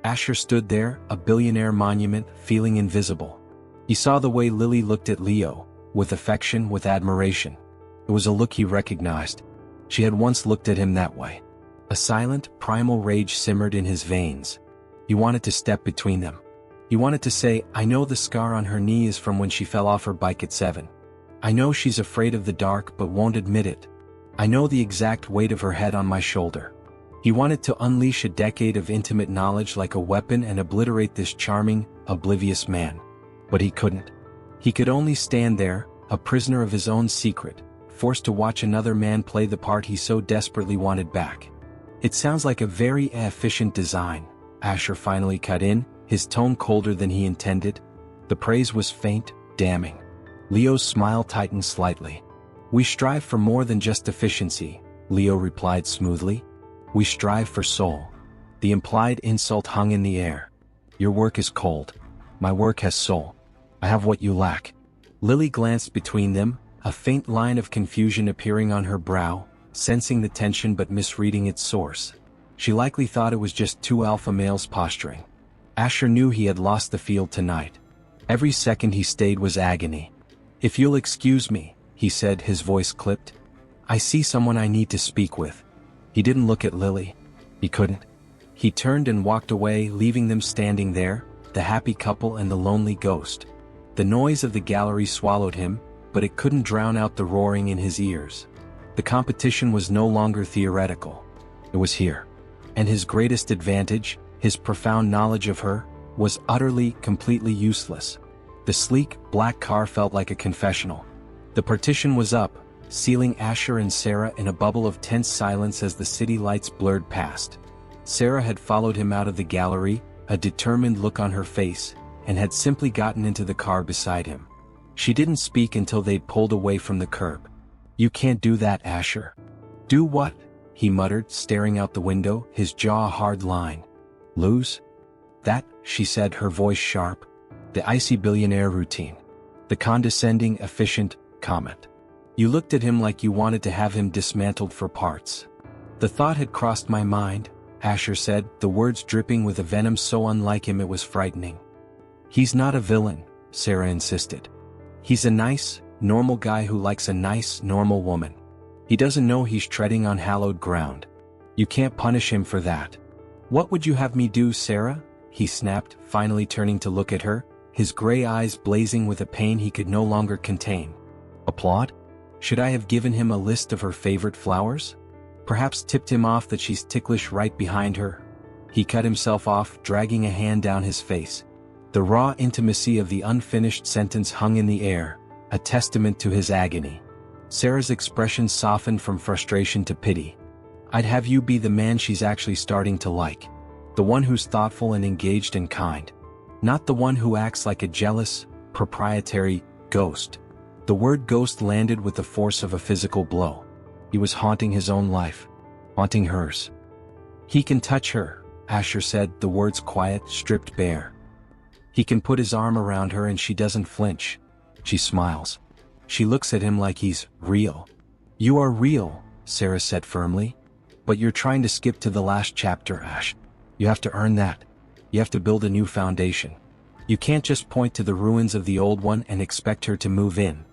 Asher stood there, a billionaire monument, feeling invisible. He saw the way Lily looked at Leo, with affection, with admiration. It was a look he recognized. She had once looked at him that way. A silent, primal rage simmered in his veins. He wanted to step between them. He wanted to say, I know the scar on her knee is from when she fell off her bike at 7. I know she's afraid of the dark but won't admit it. I know the exact weight of her head on my shoulder. He wanted to unleash a decade of intimate knowledge like a weapon and obliterate this charming, oblivious man. But he couldn't. He could only stand there, a prisoner of his own secret, forced to watch another man play the part he so desperately wanted back. It sounds like a very efficient design, Asher finally cut in, his tone colder than he intended. The praise was faint, damning. Leo's smile tightened slightly. We strive for more than just efficiency, Leo replied smoothly. We strive for soul. The implied insult hung in the air. Your work is cold. My work has soul. I have what you lack. Lily glanced between them, a faint line of confusion appearing on her brow, sensing the tension but misreading its source. She likely thought it was just two alpha males posturing. Asher knew he had lost the field tonight. Every second he stayed was agony. If you'll excuse me, he said, his voice clipped. I see someone I need to speak with. He didn't look at Lily. He couldn't. He turned and walked away, leaving them standing there, the happy couple and the lonely ghost. The noise of the gallery swallowed him, but it couldn't drown out the roaring in his ears. The competition was no longer theoretical. It was here. And his greatest advantage, his profound knowledge of her, was utterly, completely useless. The sleek, black car felt like a confessional. The partition was up, sealing Asher and Sarah in a bubble of tense silence as the city lights blurred past. Sarah had followed him out of the gallery, a determined look on her face, and had simply gotten into the car beside him. She didn't speak until they'd pulled away from the curb. You can't do that, Asher. Do what? He muttered, staring out the window, his jaw a hard line. Lose? That, she said, her voice sharp. The icy billionaire routine. The condescending, efficient comment. You looked at him like you wanted to have him dismantled for parts. The thought had crossed my mind, Asher said, the words dripping with a venom so unlike him it was frightening. He's not a villain, Sarah insisted. He's a nice, normal guy who likes a nice, normal woman. He doesn't know he's treading on hallowed ground. You can't punish him for that. What would you have me do, Sarah? He snapped, finally turning to look at her, his gray eyes blazing with a pain he could no longer contain. Applaud? Should I have given him a list of her favorite flowers? Perhaps tipped him off that she's ticklish right behind her? He cut himself off, dragging a hand down his face. The raw intimacy of the unfinished sentence hung in the air, a testament to his agony. Sarah's expression softened from frustration to pity. I'd have you be the man she's actually starting to like. The one who's thoughtful and engaged and kind. Not the one who acts like a jealous, proprietary ghost. The word ghost landed with the force of a physical blow. He was haunting his own life. Haunting hers. He can touch her, Asher said, the words quiet, stripped bare. He can put his arm around her and she doesn't flinch. She smiles. She looks at him like he's real. You are real, Sarah said firmly. But you're trying to skip to the last chapter, Ash. You have to earn that. You have to build a new foundation. You can't just point to the ruins of the old one and expect her to move in.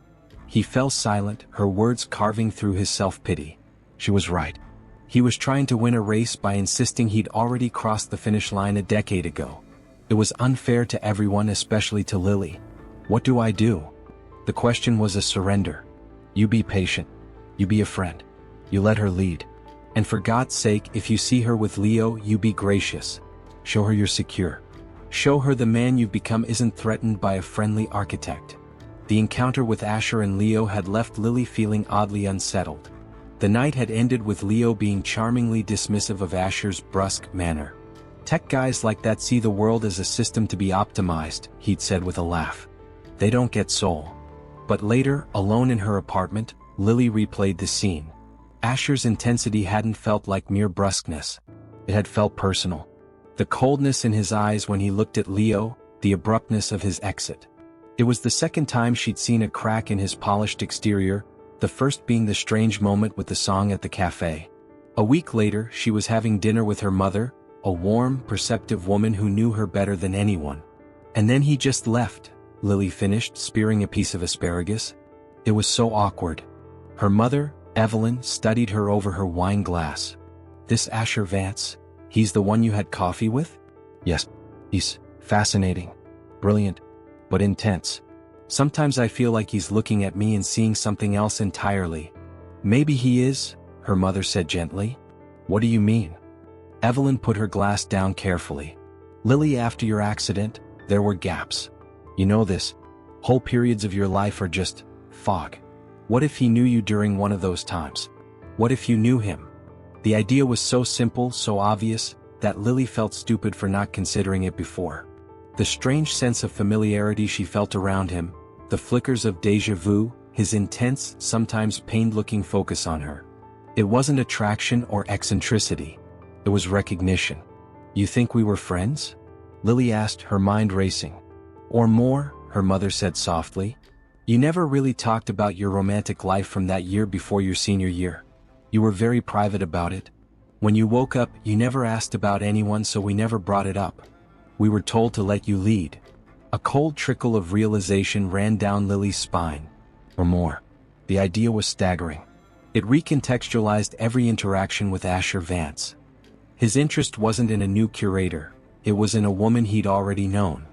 He fell silent, her words carving through his self-pity. She was right. He was trying to win a race by insisting he'd already crossed the finish line a decade ago. It was unfair to everyone, especially to Lily. What do I do? The question was a surrender. You be patient. You be a friend. You let her lead. And for God's sake, if you see her with Leo, you be gracious. Show her you're secure. Show her the man you've become isn't threatened by a friendly architect. The encounter with Asher and Leo had left Lily feeling oddly unsettled. The night had ended with Leo being charmingly dismissive of Asher's brusque manner. Tech guys like that see the world as a system to be optimized, he'd said with a laugh. They don't get soul. But later, alone in her apartment, Lily replayed the scene. Asher's intensity hadn't felt like mere brusqueness. It had felt personal. The coldness in his eyes when he looked at Leo, the abruptness of his exit. It was the second time she'd seen a crack in his polished exterior, the first being the strange moment with the song at the cafe. A week later, she was having dinner with her mother, a warm, perceptive woman who knew her better than anyone. And then he just left, Lily finished, spearing a piece of asparagus. It was so awkward. Her mother, Evelyn, studied her over her wine glass. This Asher Vance, he's the one you had coffee with? Yes. He's fascinating, brilliant, but intense. Sometimes I feel like he's looking at me and seeing something else entirely. Maybe he is, her mother said gently. What do you mean? Evelyn put her glass down carefully. Lily, after your accident, there were gaps. You know this. Whole periods of your life are just fog. What if he knew you during one of those times? What if you knew him? The idea was so simple, so obvious, that Lily felt stupid for not considering it before. The strange sense of familiarity she felt around him, the flickers of déjà vu, his intense, sometimes pained-looking focus on her. It wasn't attraction or eccentricity. It was recognition. You think we were friends? Lily asked, her mind racing. Or more, her mother said softly. You never really talked about your romantic life from that year before your senior year. You were very private about it. When you woke up, you never asked about anyone, so we never brought it up. We were told to let you lead. A cold trickle of realization ran down Lily's spine. Or more. The idea was staggering. It recontextualized every interaction with Asher Vance. His interest wasn't in a new curator, it was in a woman he'd already known.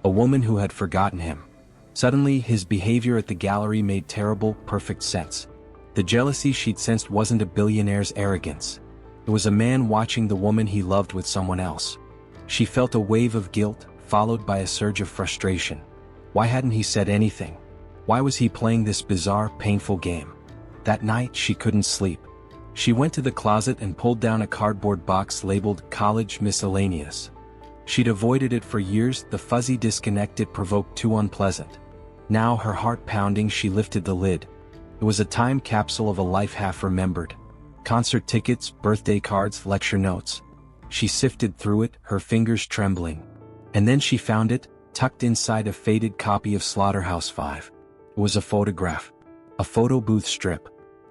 A woman who had forgotten him. Suddenly, his behavior at the gallery made terrible, perfect sense. The jealousy she'd sensed wasn't a billionaire's arrogance. It was a man watching the woman he loved with someone else. She felt a wave of guilt, followed by a surge of frustration. Why hadn't he said anything? Why was he playing this bizarre, painful game? That night, she couldn't sleep. She went to the closet and pulled down a cardboard box labeled College Miscellaneous. She'd avoided it for years, the fuzzy disconnect it provoked too unpleasant. Now, her heart pounding, she lifted the lid. It was a time capsule of a life half remembered. Concert tickets, birthday cards, lecture notes. She sifted through it, her fingers trembling. And then she found it, tucked inside a faded copy of Slaughterhouse-Five. It was a photograph. A photo booth strip.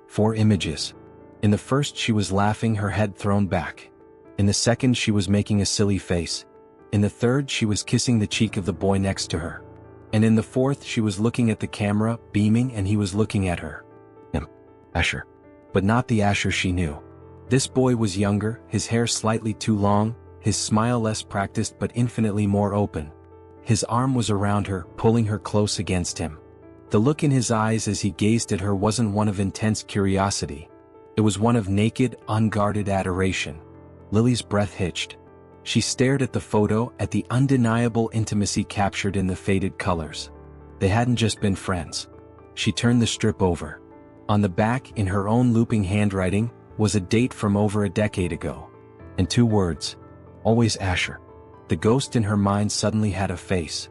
4 images. In the first, she was laughing, her head thrown back. In the second, she was making a silly face. In the third, she was kissing the cheek of the boy next to her. And in the fourth, she was looking at the camera, beaming, and he was looking at her. Asher. But not the Asher she knew. This boy was younger, his hair slightly too long, his smile less practiced but infinitely more open. His arm was around her, pulling her close against him. The look in his eyes as he gazed at her wasn't one of intense curiosity. It was one of naked, unguarded adoration. Lily's breath hitched. She stared at the photo, at the undeniable intimacy captured in the faded colors. They hadn't just been friends. She turned the strip over. On the back, in her own looping handwriting, was a date from over a decade ago. And 2 words. Always Asher. The ghost in her mind suddenly had a face.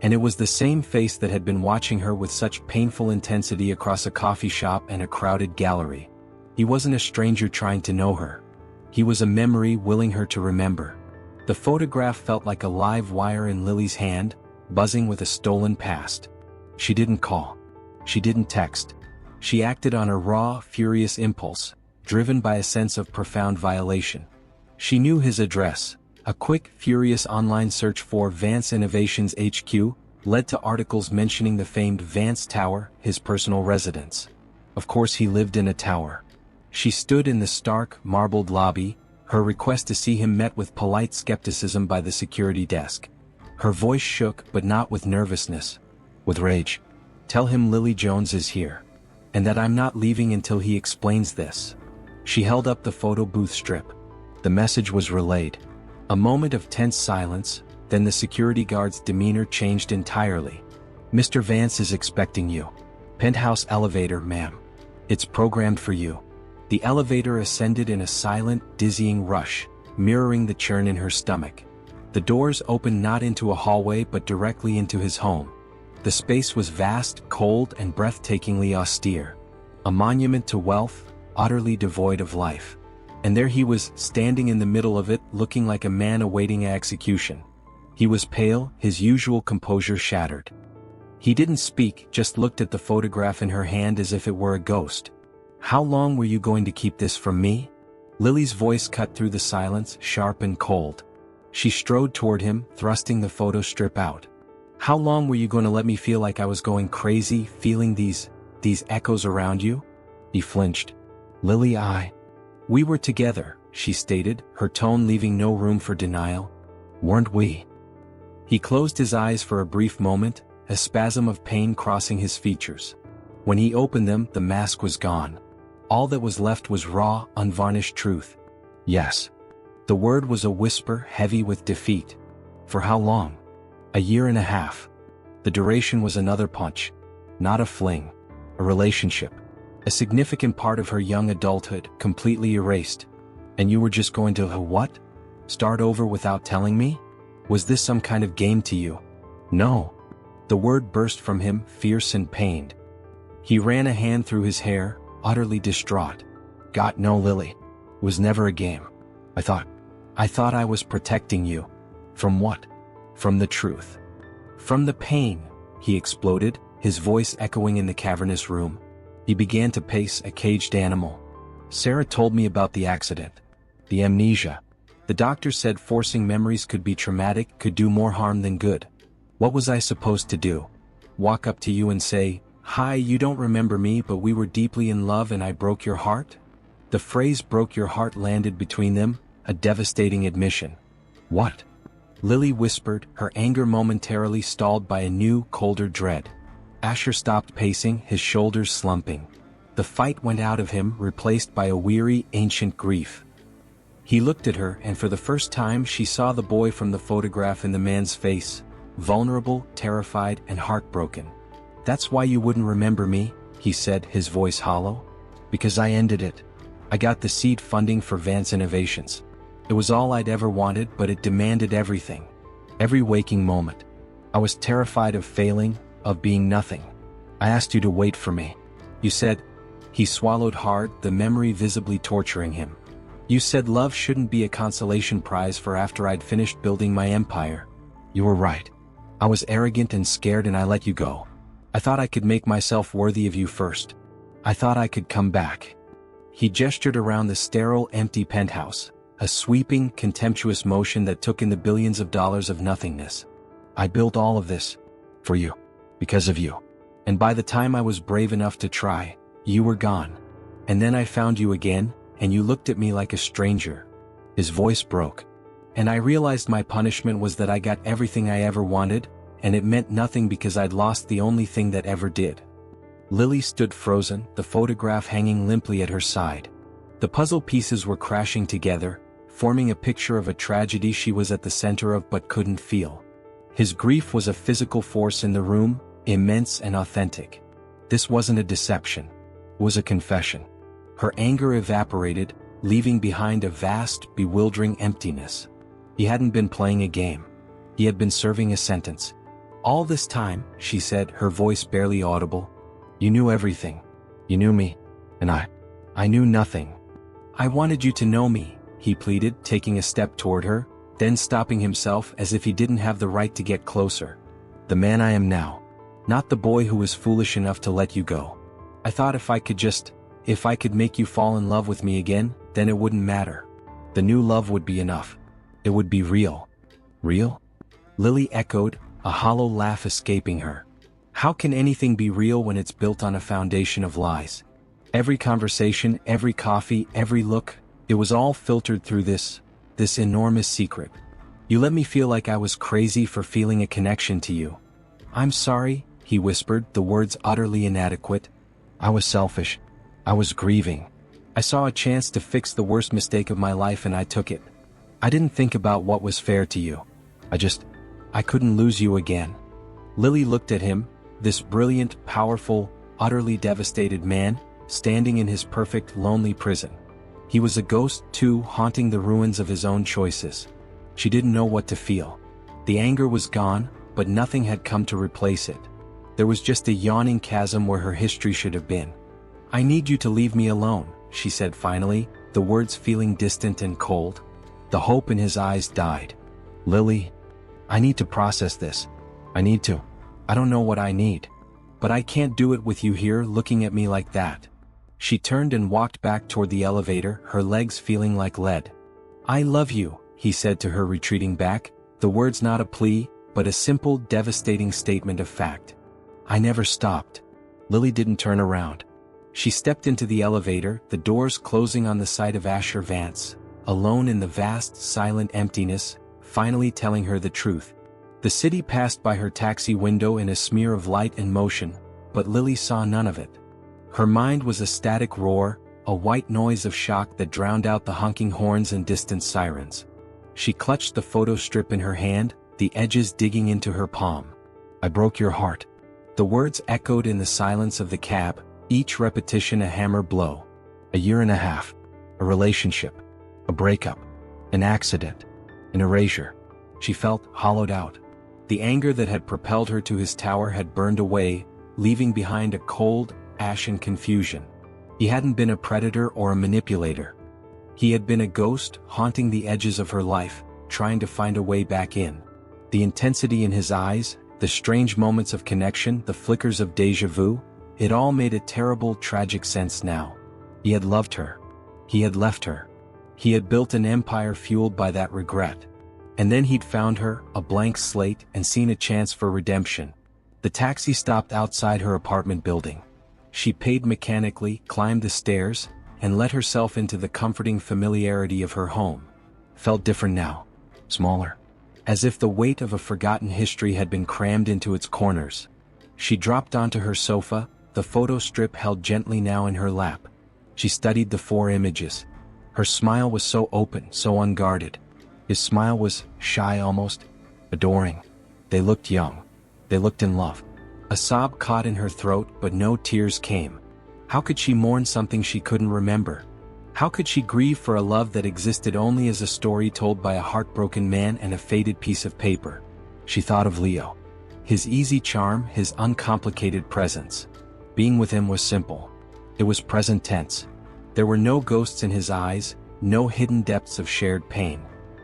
And it was the same face that had been watching her with such painful intensity across a coffee shop and a crowded gallery. He wasn't a stranger trying to know her. He was a memory willing her to remember. The photograph felt like a live wire in Lily's hand, buzzing with a stolen past. She didn't call. She didn't text. She acted on a raw, furious impulse, driven by a sense of profound violation. She knew his address, A quick, furious online search for Vance Innovations HQ led to articles mentioning the famed Vance Tower, his personal residence. Of course he lived in a tower. She stood in the stark, marbled lobby, her request to see him met with polite skepticism by the security desk. Her voice shook, but not with nervousness. With rage. "Tell him Lily Jones is here. And that I'm not leaving until he explains this." She held up the photo booth strip. The message was relayed. A moment of tense silence, then the security guard's demeanor changed entirely. "Mr. Vance is expecting you. Penthouse elevator, ma'am. It's programmed for you." The elevator ascended in a silent, dizzying rush, mirroring the churn in her stomach. The doors opened not into a hallway but directly into his home. The space was vast, cold, and breathtakingly austere. A monument to wealth, utterly devoid of life. And there he was, standing in the middle of it, looking like a man awaiting execution. He was pale, his usual composure shattered. He didn't speak, just looked at the photograph in her hand as if it were a ghost. "How long were you going to keep this from me?" Lily's voice cut through the silence, sharp and cold. She strode toward him, thrusting the photo strip out. "How long were you going to let me feel like I was going crazy, feeling these echoes around you?" He flinched. "Lily, we were together," she stated, her tone leaving no room for denial. "Weren't we?" He closed his eyes for a brief moment, a spasm of pain crossing his features. When he opened them, the mask was gone. All that was left was raw, unvarnished truth. "Yes." The word was a whisper heavy with defeat. "For how long?" "A year and a half." The duration was another punch. Not a fling. A relationship. A significant part of her young adulthood, completely erased. "And you were just going to, what? Start over without telling me? Was this some kind of game to you?" "No." The word burst from him, fierce and pained. He ran a hand through his hair, utterly distraught. "God, no, Lily. It was never a game. I thought I was protecting you." "From what?" "From the truth. From the pain," he exploded, his voice echoing in the cavernous room. He began to pace, a caged animal. "Sarah told me about the accident. The amnesia. The doctor said forcing memories could be traumatic, could do more harm than good. What was I supposed to do? Walk up to you and say, 'Hi, you don't remember me, but we were deeply in love and I broke your heart?'" The phrase "broke your heart" landed between them, a devastating admission. "What?" Lily whispered, her anger momentarily stalled by a new, colder dread. Asher stopped pacing, his shoulders slumping. The fight went out of him, replaced by a weary, ancient grief. He looked at her, and for the first time she saw the boy from the photograph in the man's face, vulnerable, terrified, and heartbroken. "That's why you wouldn't remember me," he said, his voice hollow. "Because I ended it. I got the seed funding for Vance Innovations. It was all I'd ever wanted, but it demanded everything. Every waking moment. I was terrified of failing, of being nothing. I asked you to wait for me. You said..." He swallowed hard, the memory visibly torturing him. "You said love shouldn't be a consolation prize for after I'd finished building my empire. You were right. I was arrogant and scared and I let you go. I thought I could make myself worthy of you first. I thought I could come back." He gestured around the sterile, empty penthouse, a sweeping, contemptuous motion that took in the billions of dollars of nothingness. "I built all of this. For you. Because of you. And by the time I was brave enough to try, you were gone. And then I found you again, and you looked at me like a stranger." His voice broke. "And I realized my punishment was that I got everything I ever wanted, and it meant nothing because I'd lost the only thing that ever did." Lily stood frozen, the photograph hanging limply at her side. The puzzle pieces were crashing together, forming a picture of a tragedy she was at the center of but couldn't feel. His grief was a physical force in the room, immense and authentic. This wasn't a deception. It was a confession. Her anger evaporated, leaving behind a vast, bewildering emptiness. He hadn't been playing a game. He had been serving a sentence. "All this time," she said, her voice barely audible, "you knew everything. You knew me. And I knew nothing." "I wanted you to know me," he pleaded, taking a step toward her, then stopping himself as if he didn't have the right to get closer. "The man I am now. Not the boy who was foolish enough to let you go. I thought if I could make you fall in love with me again, then it wouldn't matter. The new love would be enough. It would be real. Real? Lily echoed, a hollow laugh escaping her. How can anything be real when it's built on a foundation of lies? Every conversation, every coffee, every look, it was all filtered through this enormous secret. You let me feel like I was crazy for feeling a connection to you. I'm sorry, he whispered, the words utterly inadequate. I was selfish. I was grieving. I saw a chance to fix the worst mistake of my life and I took it. I didn't think about what was fair to you. I couldn't lose you again. Lily looked at him, this brilliant, powerful, utterly devastated man, standing in his perfect, lonely prison. He was a ghost, too, haunting the ruins of his own choices. She didn't know what to feel. The anger was gone, but nothing had come to replace it. There was just a yawning chasm where her history should have been. I need you to leave me alone, she said finally, the words feeling distant and cold. The hope in his eyes died. Lily, I need to process this. I don't know what I need. But I can't do it with you here looking at me like that. She turned and walked back toward the elevator, her legs feeling like lead. I love you, he said to her, retreating back, the words not a plea, but a simple, devastating statement of fact. I never stopped. Lily didn't turn around. She stepped into the elevator, the doors closing on the sight of Asher Vance, alone in the vast, silent emptiness, finally telling her the truth. The city passed by her taxi window in a smear of light and motion, but Lily saw none of it. Her mind was a static roar, a white noise of shock that drowned out the honking horns and distant sirens. She clutched the photo strip in her hand, the edges digging into her palm. I broke your heart. The words echoed in the silence of the cab, each repetition a hammer blow. 1.5 years. A relationship. A breakup. An accident. An erasure. She felt hollowed out. The anger that had propelled her to his tower had burned away, leaving behind a cold, ashen confusion. He hadn't been a predator or a manipulator. He had been a ghost, haunting the edges of her life, trying to find a way back in. The intensity in his eyes, the strange moments of connection, the flickers of déjà vu, it all made a terrible, tragic sense now. He had loved her. He had left her. He had built an empire fueled by that regret. And then he'd found her, a blank slate, and seen a chance for redemption. The taxi stopped outside her apartment building. She paid mechanically, climbed the stairs, and let herself into the comforting familiarity of her home. Felt different now. Smaller. As if the weight of a forgotten history had been crammed into its corners. She dropped onto her sofa, the photo strip held gently now in her lap. She studied the 4 images. Her smile was so open, so unguarded. His smile was shy almost, adoring. They looked young. They looked in love. A sob caught in her throat, but no tears came. How could she mourn something she couldn't remember? How could she grieve for a love that existed only as a story told by a heartbroken man and a faded piece of paper? She thought of Leo. His easy charm, his uncomplicated presence. Being with him was simple. It was present tense. There were no ghosts in his eyes, no hidden depths of shared pain.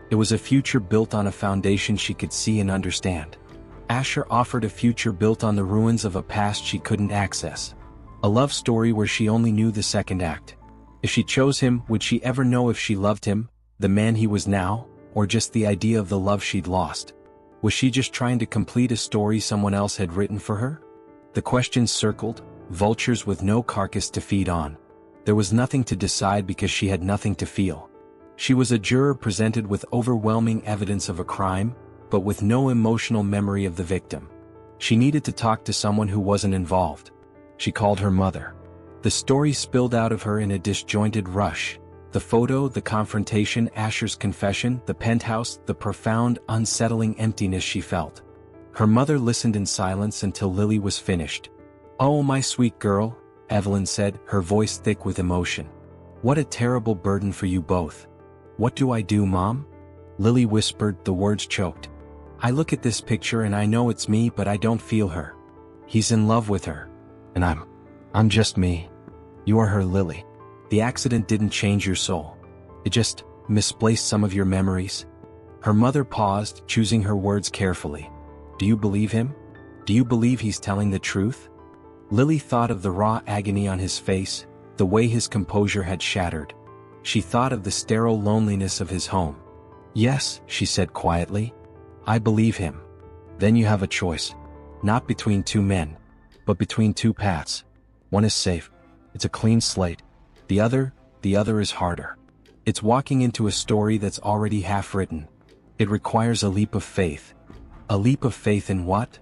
It was a future built on a foundation she could see and understand. Asher offered a future built on the ruins of a past she couldn't access. A love story where she only knew the second act. If she chose him, would she ever know if she loved him, the man he was now, or just the idea of the love she'd lost? Was she just trying to complete a story someone else had written for her? The questions circled, vultures with no carcass to feed on. There was nothing to decide because she had nothing to feel. She was a juror presented with overwhelming evidence of a crime, but with no emotional memory of the victim. She needed to talk to someone who wasn't involved. She called her mother. The story spilled out of her in a disjointed rush. The photo, the confrontation, Asher's confession, the penthouse, the profound, unsettling emptiness she felt. Her mother listened in silence until Lily was finished. "Oh, my sweet girl," Evelyn said, her voice thick with emotion. "What a terrible burden for you both." "What do I do, Mom?" Lily whispered, the words choked. "I look at this picture and I know it's me, but I don't feel her. He's in love with her. And I'm just me. You are her, Lily. The accident didn't change your soul. It just misplaced some of your memories." Her mother paused, choosing her words carefully. "Do you believe him? Do you believe he's telling the truth?" Lily thought of the raw agony on his face, the way his composure had shattered. She thought of the sterile loneliness of his home. Yes, she said quietly. I believe him. Then you have a choice. Not between two men, but between two paths. One is safe. It's a clean slate. The other is harder. It's walking into a story that's already half written. It requires a leap of faith. A leap of faith in what?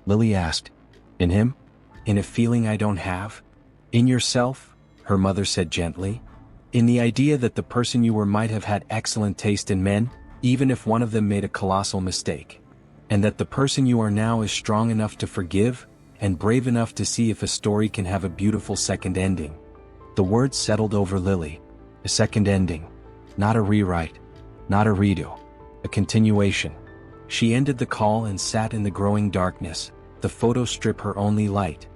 Lily asked. In him? In a feeling I don't have? In yourself? Her mother said gently. In the idea that the person you were might have had excellent taste in men, even if one of them made a colossal mistake. And that the person you are now is strong enough to forgive, and brave enough to see if a story can have a beautiful second ending. The words settled over Lily. A second ending. Not a rewrite. Not a redo. A continuation. She ended the call and sat in the growing darkness, the photo strip her only light.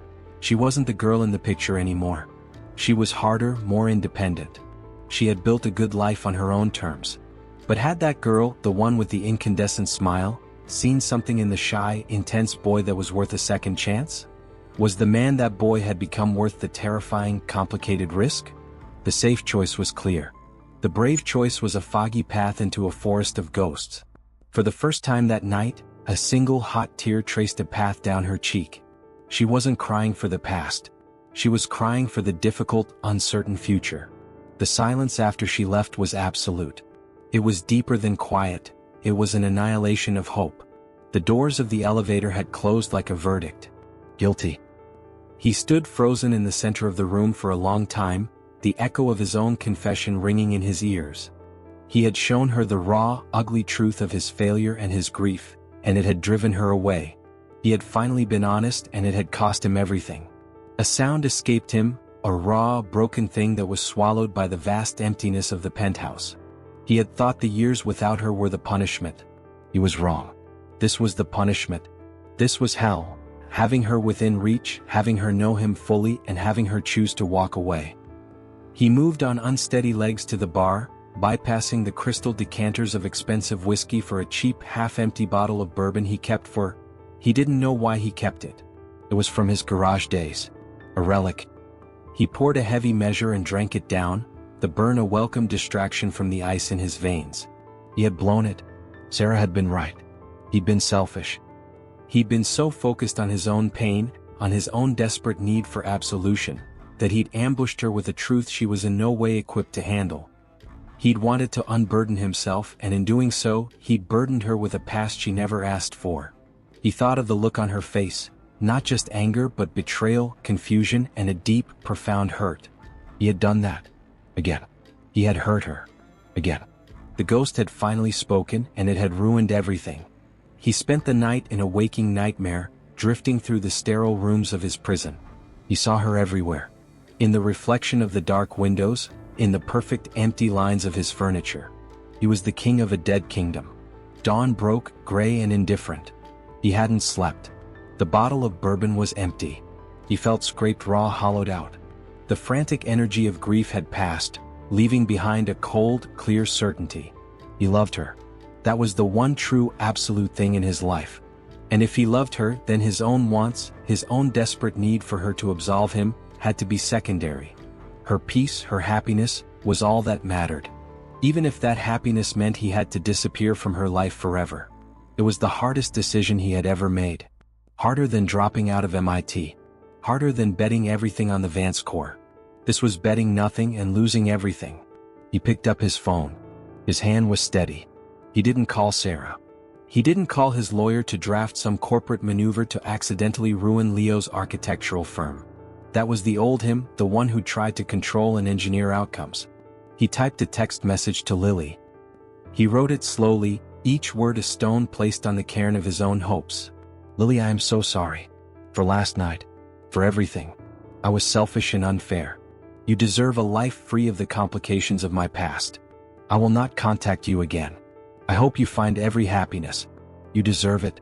She wasn't the girl in the picture anymore. She was harder, more independent. She had built a good life on her own terms. But had that girl, the one with the incandescent smile, seen something in the shy, intense boy that was worth a second chance? Was the man that boy had become worth the terrifying, complicated risk? The safe choice was clear. The brave choice was a foggy path into a forest of ghosts. For the first time that night, a single hot tear traced a path down her cheek. She wasn't crying for the past. She was crying for the difficult, uncertain future. The silence after she left was absolute. It was deeper than quiet. It was an annihilation of hope. The doors of the elevator had closed like a verdict. Guilty. He stood frozen in the center of the room for a long time, the echo of his own confession ringing in his ears. He had shown her the raw, ugly truth of his failure and his grief, and it had driven her away. He had finally been honest, and it had cost him everything. A sound escaped him, a raw, broken thing that was swallowed by the vast emptiness of the penthouse. He had thought the years without her were the punishment. He was wrong. This was the punishment. This was hell. Having her within reach, having her know him fully, and having her choose to walk away. He moved on unsteady legs to the bar, bypassing the crystal decanters of expensive whiskey for a cheap, half-empty bottle of bourbon he kept for. He didn't know why he kept it. It was from his garage days. A relic. He poured a heavy measure and drank it down, the burn a welcome distraction from the ice in his veins. He had blown it. Sarah had been right. He'd been selfish. He'd been so focused on his own pain, on his own desperate need for absolution, that he'd ambushed her with a truth she was in no way equipped to handle. He'd wanted to unburden himself, and in doing so, he'd burdened her with a past she never asked for. He thought of the look on her face, not just anger but betrayal, confusion, and a deep, profound hurt. He had done that. Again. He had hurt her. Again. The ghost had finally spoken, and it had ruined everything. He spent the night in a waking nightmare, drifting through the sterile rooms of his prison. He saw her everywhere. In the reflection of the dark windows, in the perfect empty lines of his furniture. He was the king of a dead kingdom. Dawn broke, gray and indifferent. He hadn't slept. The bottle of bourbon was empty. He felt scraped raw, hollowed out. The frantic energy of grief had passed, leaving behind a cold, clear certainty. He loved her. That was the one true, absolute thing in his life. And if he loved her, then his own wants, his own desperate need for her to absolve him, had to be secondary. Her peace, her happiness, was all that mattered. Even if that happiness meant he had to disappear from her life forever. It was the hardest decision he had ever made. Harder than dropping out of MIT. Harder than betting everything on the Vance Corps. This was betting nothing and losing everything. He picked up his phone. His hand was steady. He didn't call Sarah. He didn't call his lawyer to draft some corporate maneuver to accidentally ruin Leo's architectural firm. That was the old him, the one who tried to control and engineer outcomes. He typed a text message to Lily. He wrote it slowly, each word a stone placed on the cairn of his own hopes. Lily, I am so sorry. For last night. For everything. I was selfish and unfair. You deserve a life free of the complications of my past. I will not contact you again. I hope you find every happiness. You deserve it.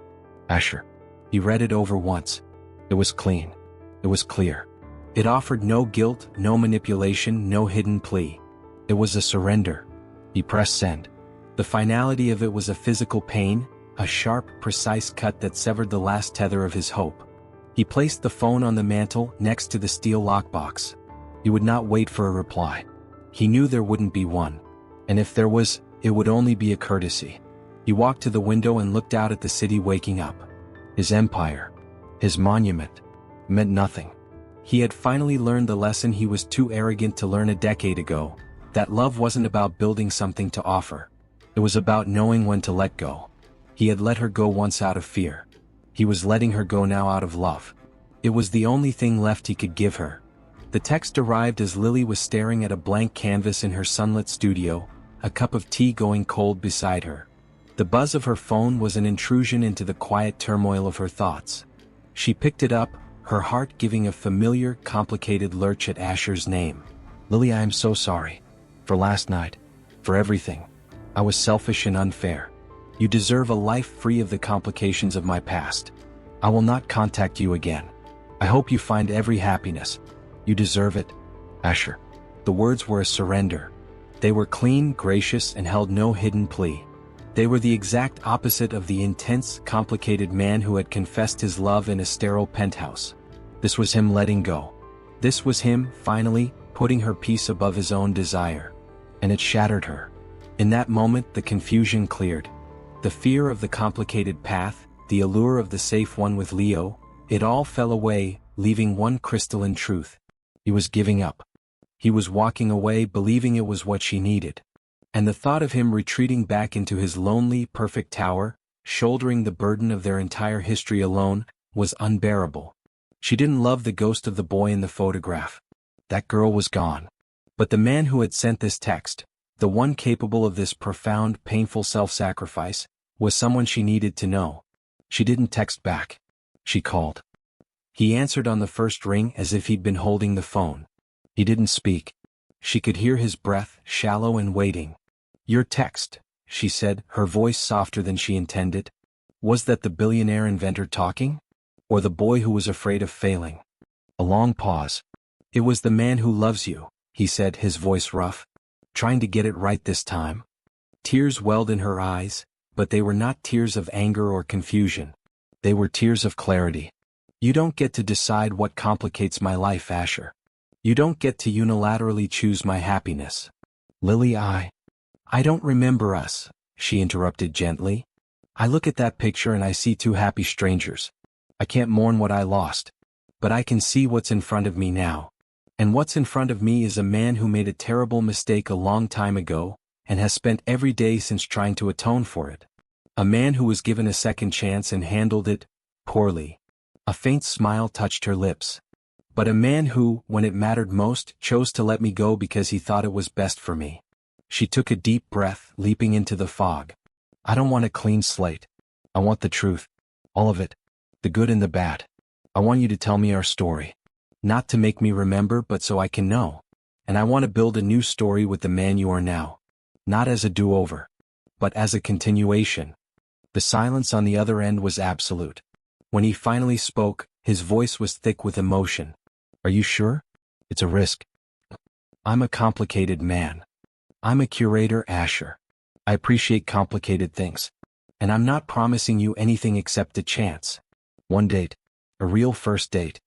Asher. He read it over once. It was clean. It was clear. It offered no guilt, no manipulation, no hidden plea. It was a surrender. He pressed send. The finality of it was a physical pain, a sharp, precise cut that severed the last tether of his hope. He placed the phone on the mantel next to the steel lockbox. He would not wait for a reply. He knew there wouldn't be one. And if there was, It would only be a courtesy. He walked to the window and looked out at the city waking up. His empire, his monument, meant nothing. He had finally learned the lesson he was too arrogant to learn a decade ago, that love wasn't about building something to offer. It was about knowing when to let go. He had let her go once out of fear. He was letting her go now out of love. It was the only thing left he could give her. The text arrived as Lily was staring at a blank canvas in her sunlit studio, a cup of tea going cold beside her. The buzz of her phone was an intrusion into the quiet turmoil of her thoughts. She picked it up, her heart giving a familiar, complicated lurch at Asher's name. Lily, I am so sorry. For last night. For everything. I was selfish and unfair. You deserve a life free of the complications of my past. I will not contact you again. I hope you find every happiness. You deserve it, Asher. The words were a surrender. They were clean, gracious, and held no hidden plea. They were the exact opposite of the intense, complicated man who had confessed his love in a sterile penthouse. This was him letting go. This was him, finally, putting her peace above his own desire. And it shattered her. In that moment, the confusion cleared. The fear of the complicated path, the allure of the safe one with Leo, it all fell away, leaving one crystalline truth. He was giving up. He was walking away, believing it was what she needed. And the thought of him retreating back into his lonely, perfect tower, shouldering the burden of their entire history alone, was unbearable. She didn't love the ghost of the boy in the photograph. That girl was gone. But the man who had sent this text, the one capable of this profound, painful self-sacrifice, was someone she needed to know. She didn't text back. She called. He answered on the first ring as if he'd been holding the phone. He didn't speak. She could hear his breath, shallow and waiting. Your text, she said, her voice softer than she intended. Was that the billionaire inventor talking? Or the boy who was afraid of failing? A long pause. It was the man who loves you, he said, his voice rough. Trying to get it right this time. Tears welled in her eyes, but they were not tears of anger or confusion. They were tears of clarity. You don't get to decide what complicates my life, Asher. You don't get to unilaterally choose my happiness. Lily, I don't remember us, she interrupted gently. I look at that picture and I see two happy strangers. I can't mourn what I lost. But I can see what's in front of me now. And what's in front of me is a man who made a terrible mistake a long time ago, and has spent every day since trying to atone for it. A man who was given a second chance and handled it poorly. A faint smile touched her lips. But a man who, when it mattered most, chose to let me go because he thought it was best for me. She took a deep breath, leaping into the fog. I don't want a clean slate. I want the truth. All of it. The good and the bad. I want you to tell me our story. Not to make me remember, but so I can know. And I want to build a new story with the man you are now. Not as a do-over. But as a continuation. The silence on the other end was absolute. When he finally spoke, his voice was thick with emotion. Are you sure? It's a risk. I'm a complicated man. I'm a curator, Asher. I appreciate complicated things. And I'm not promising you anything except a chance. One date. A real first date.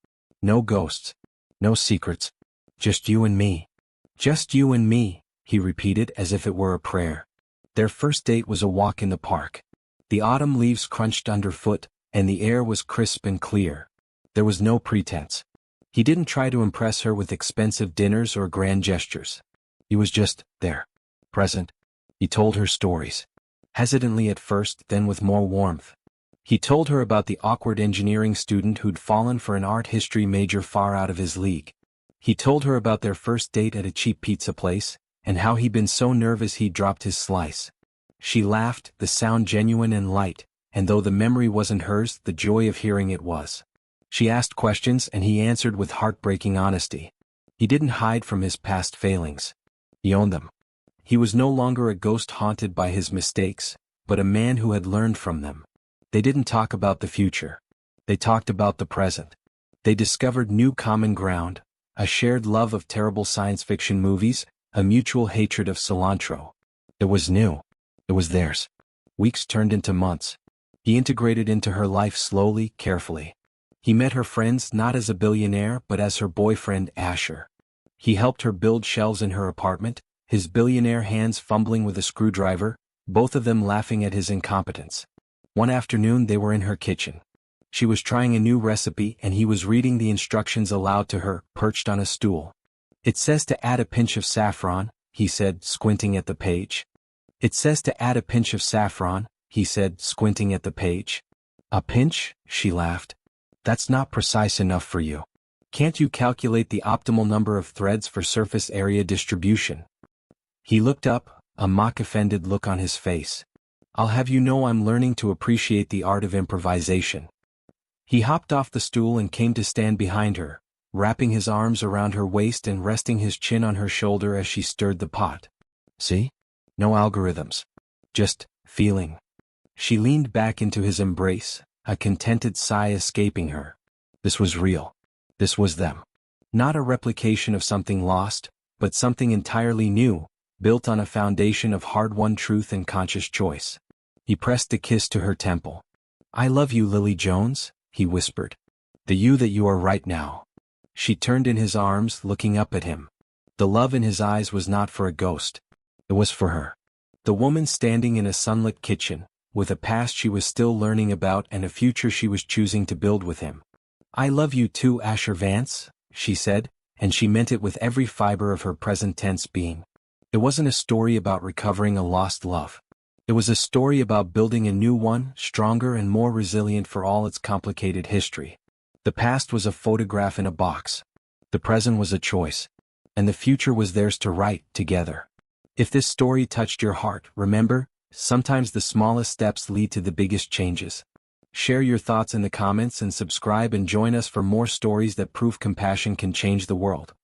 No ghosts. No secrets. Just you and me. Just you and me, he repeated as if it were a prayer. Their first date was a walk in the park. The autumn leaves crunched underfoot, and the air was crisp and clear. There was no pretense. He didn't try to impress her with expensive dinners or grand gestures. He was just there. Present. He told her stories. Hesitantly at first, then with more warmth. He told her about the awkward engineering student who'd fallen for an art history major far out of his league. He told her about their first date at a cheap pizza place, and how he'd been so nervous he'd dropped his slice. She laughed, the sound genuine and light, and though the memory wasn't hers, the joy of hearing it was. She asked questions and he answered with heartbreaking honesty. He didn't hide from his past failings. He owned them. He was no longer a ghost haunted by his mistakes, but a man who had learned from them. They didn't talk about the future. They talked about the present. They discovered new common ground, a shared love of terrible science fiction movies, a mutual hatred of cilantro. It was new. It was theirs. Weeks turned into months. He integrated into her life slowly, carefully. He met her friends not as a billionaire but as her boyfriend, Asher. He helped her build shelves in her apartment, his billionaire hands fumbling with a screwdriver, both of them laughing at his incompetence. One afternoon they were in her kitchen. She was trying a new recipe and he was reading the instructions aloud to her, perched on a stool. "It says to add a pinch of saffron," he said, squinting at the page. "It says to add a pinch of saffron," he said, squinting at the page. "A pinch?" she laughed. "That's not precise enough for you. Can't you calculate the optimal number of threads for surface area distribution?" He looked up, a mock-offended look on his face. "I'll have you know I'm learning to appreciate the art of improvisation." He hopped off the stool and came to stand behind her, wrapping his arms around her waist and resting his chin on her shoulder as she stirred the pot. "See? No algorithms. Just feeling." She leaned back into his embrace, a contented sigh escaping her. This was real. This was them. Not a replication of something lost, but something entirely new, built on a foundation of hard-won truth and conscious choice. He pressed a kiss to her temple. "I love you, Lily Jones," he whispered. "The you that you are right now." She turned in his arms, looking up at him. The love in his eyes was not for a ghost. It was for her. The woman standing in a sunlit kitchen, with a past she was still learning about and a future she was choosing to build with him. "I love you too, Asher Vance," she said, and she meant it with every fiber of her present tense being. It wasn't a story about recovering a lost love. It was a story about building a new one, stronger and more resilient for all its complicated history. The past was a photograph in a box. The present was a choice. And the future was theirs to write, together. If this story touched your heart, remember, sometimes the smallest steps lead to the biggest changes. Share your thoughts in the comments and subscribe and join us for more stories that prove compassion can change the world.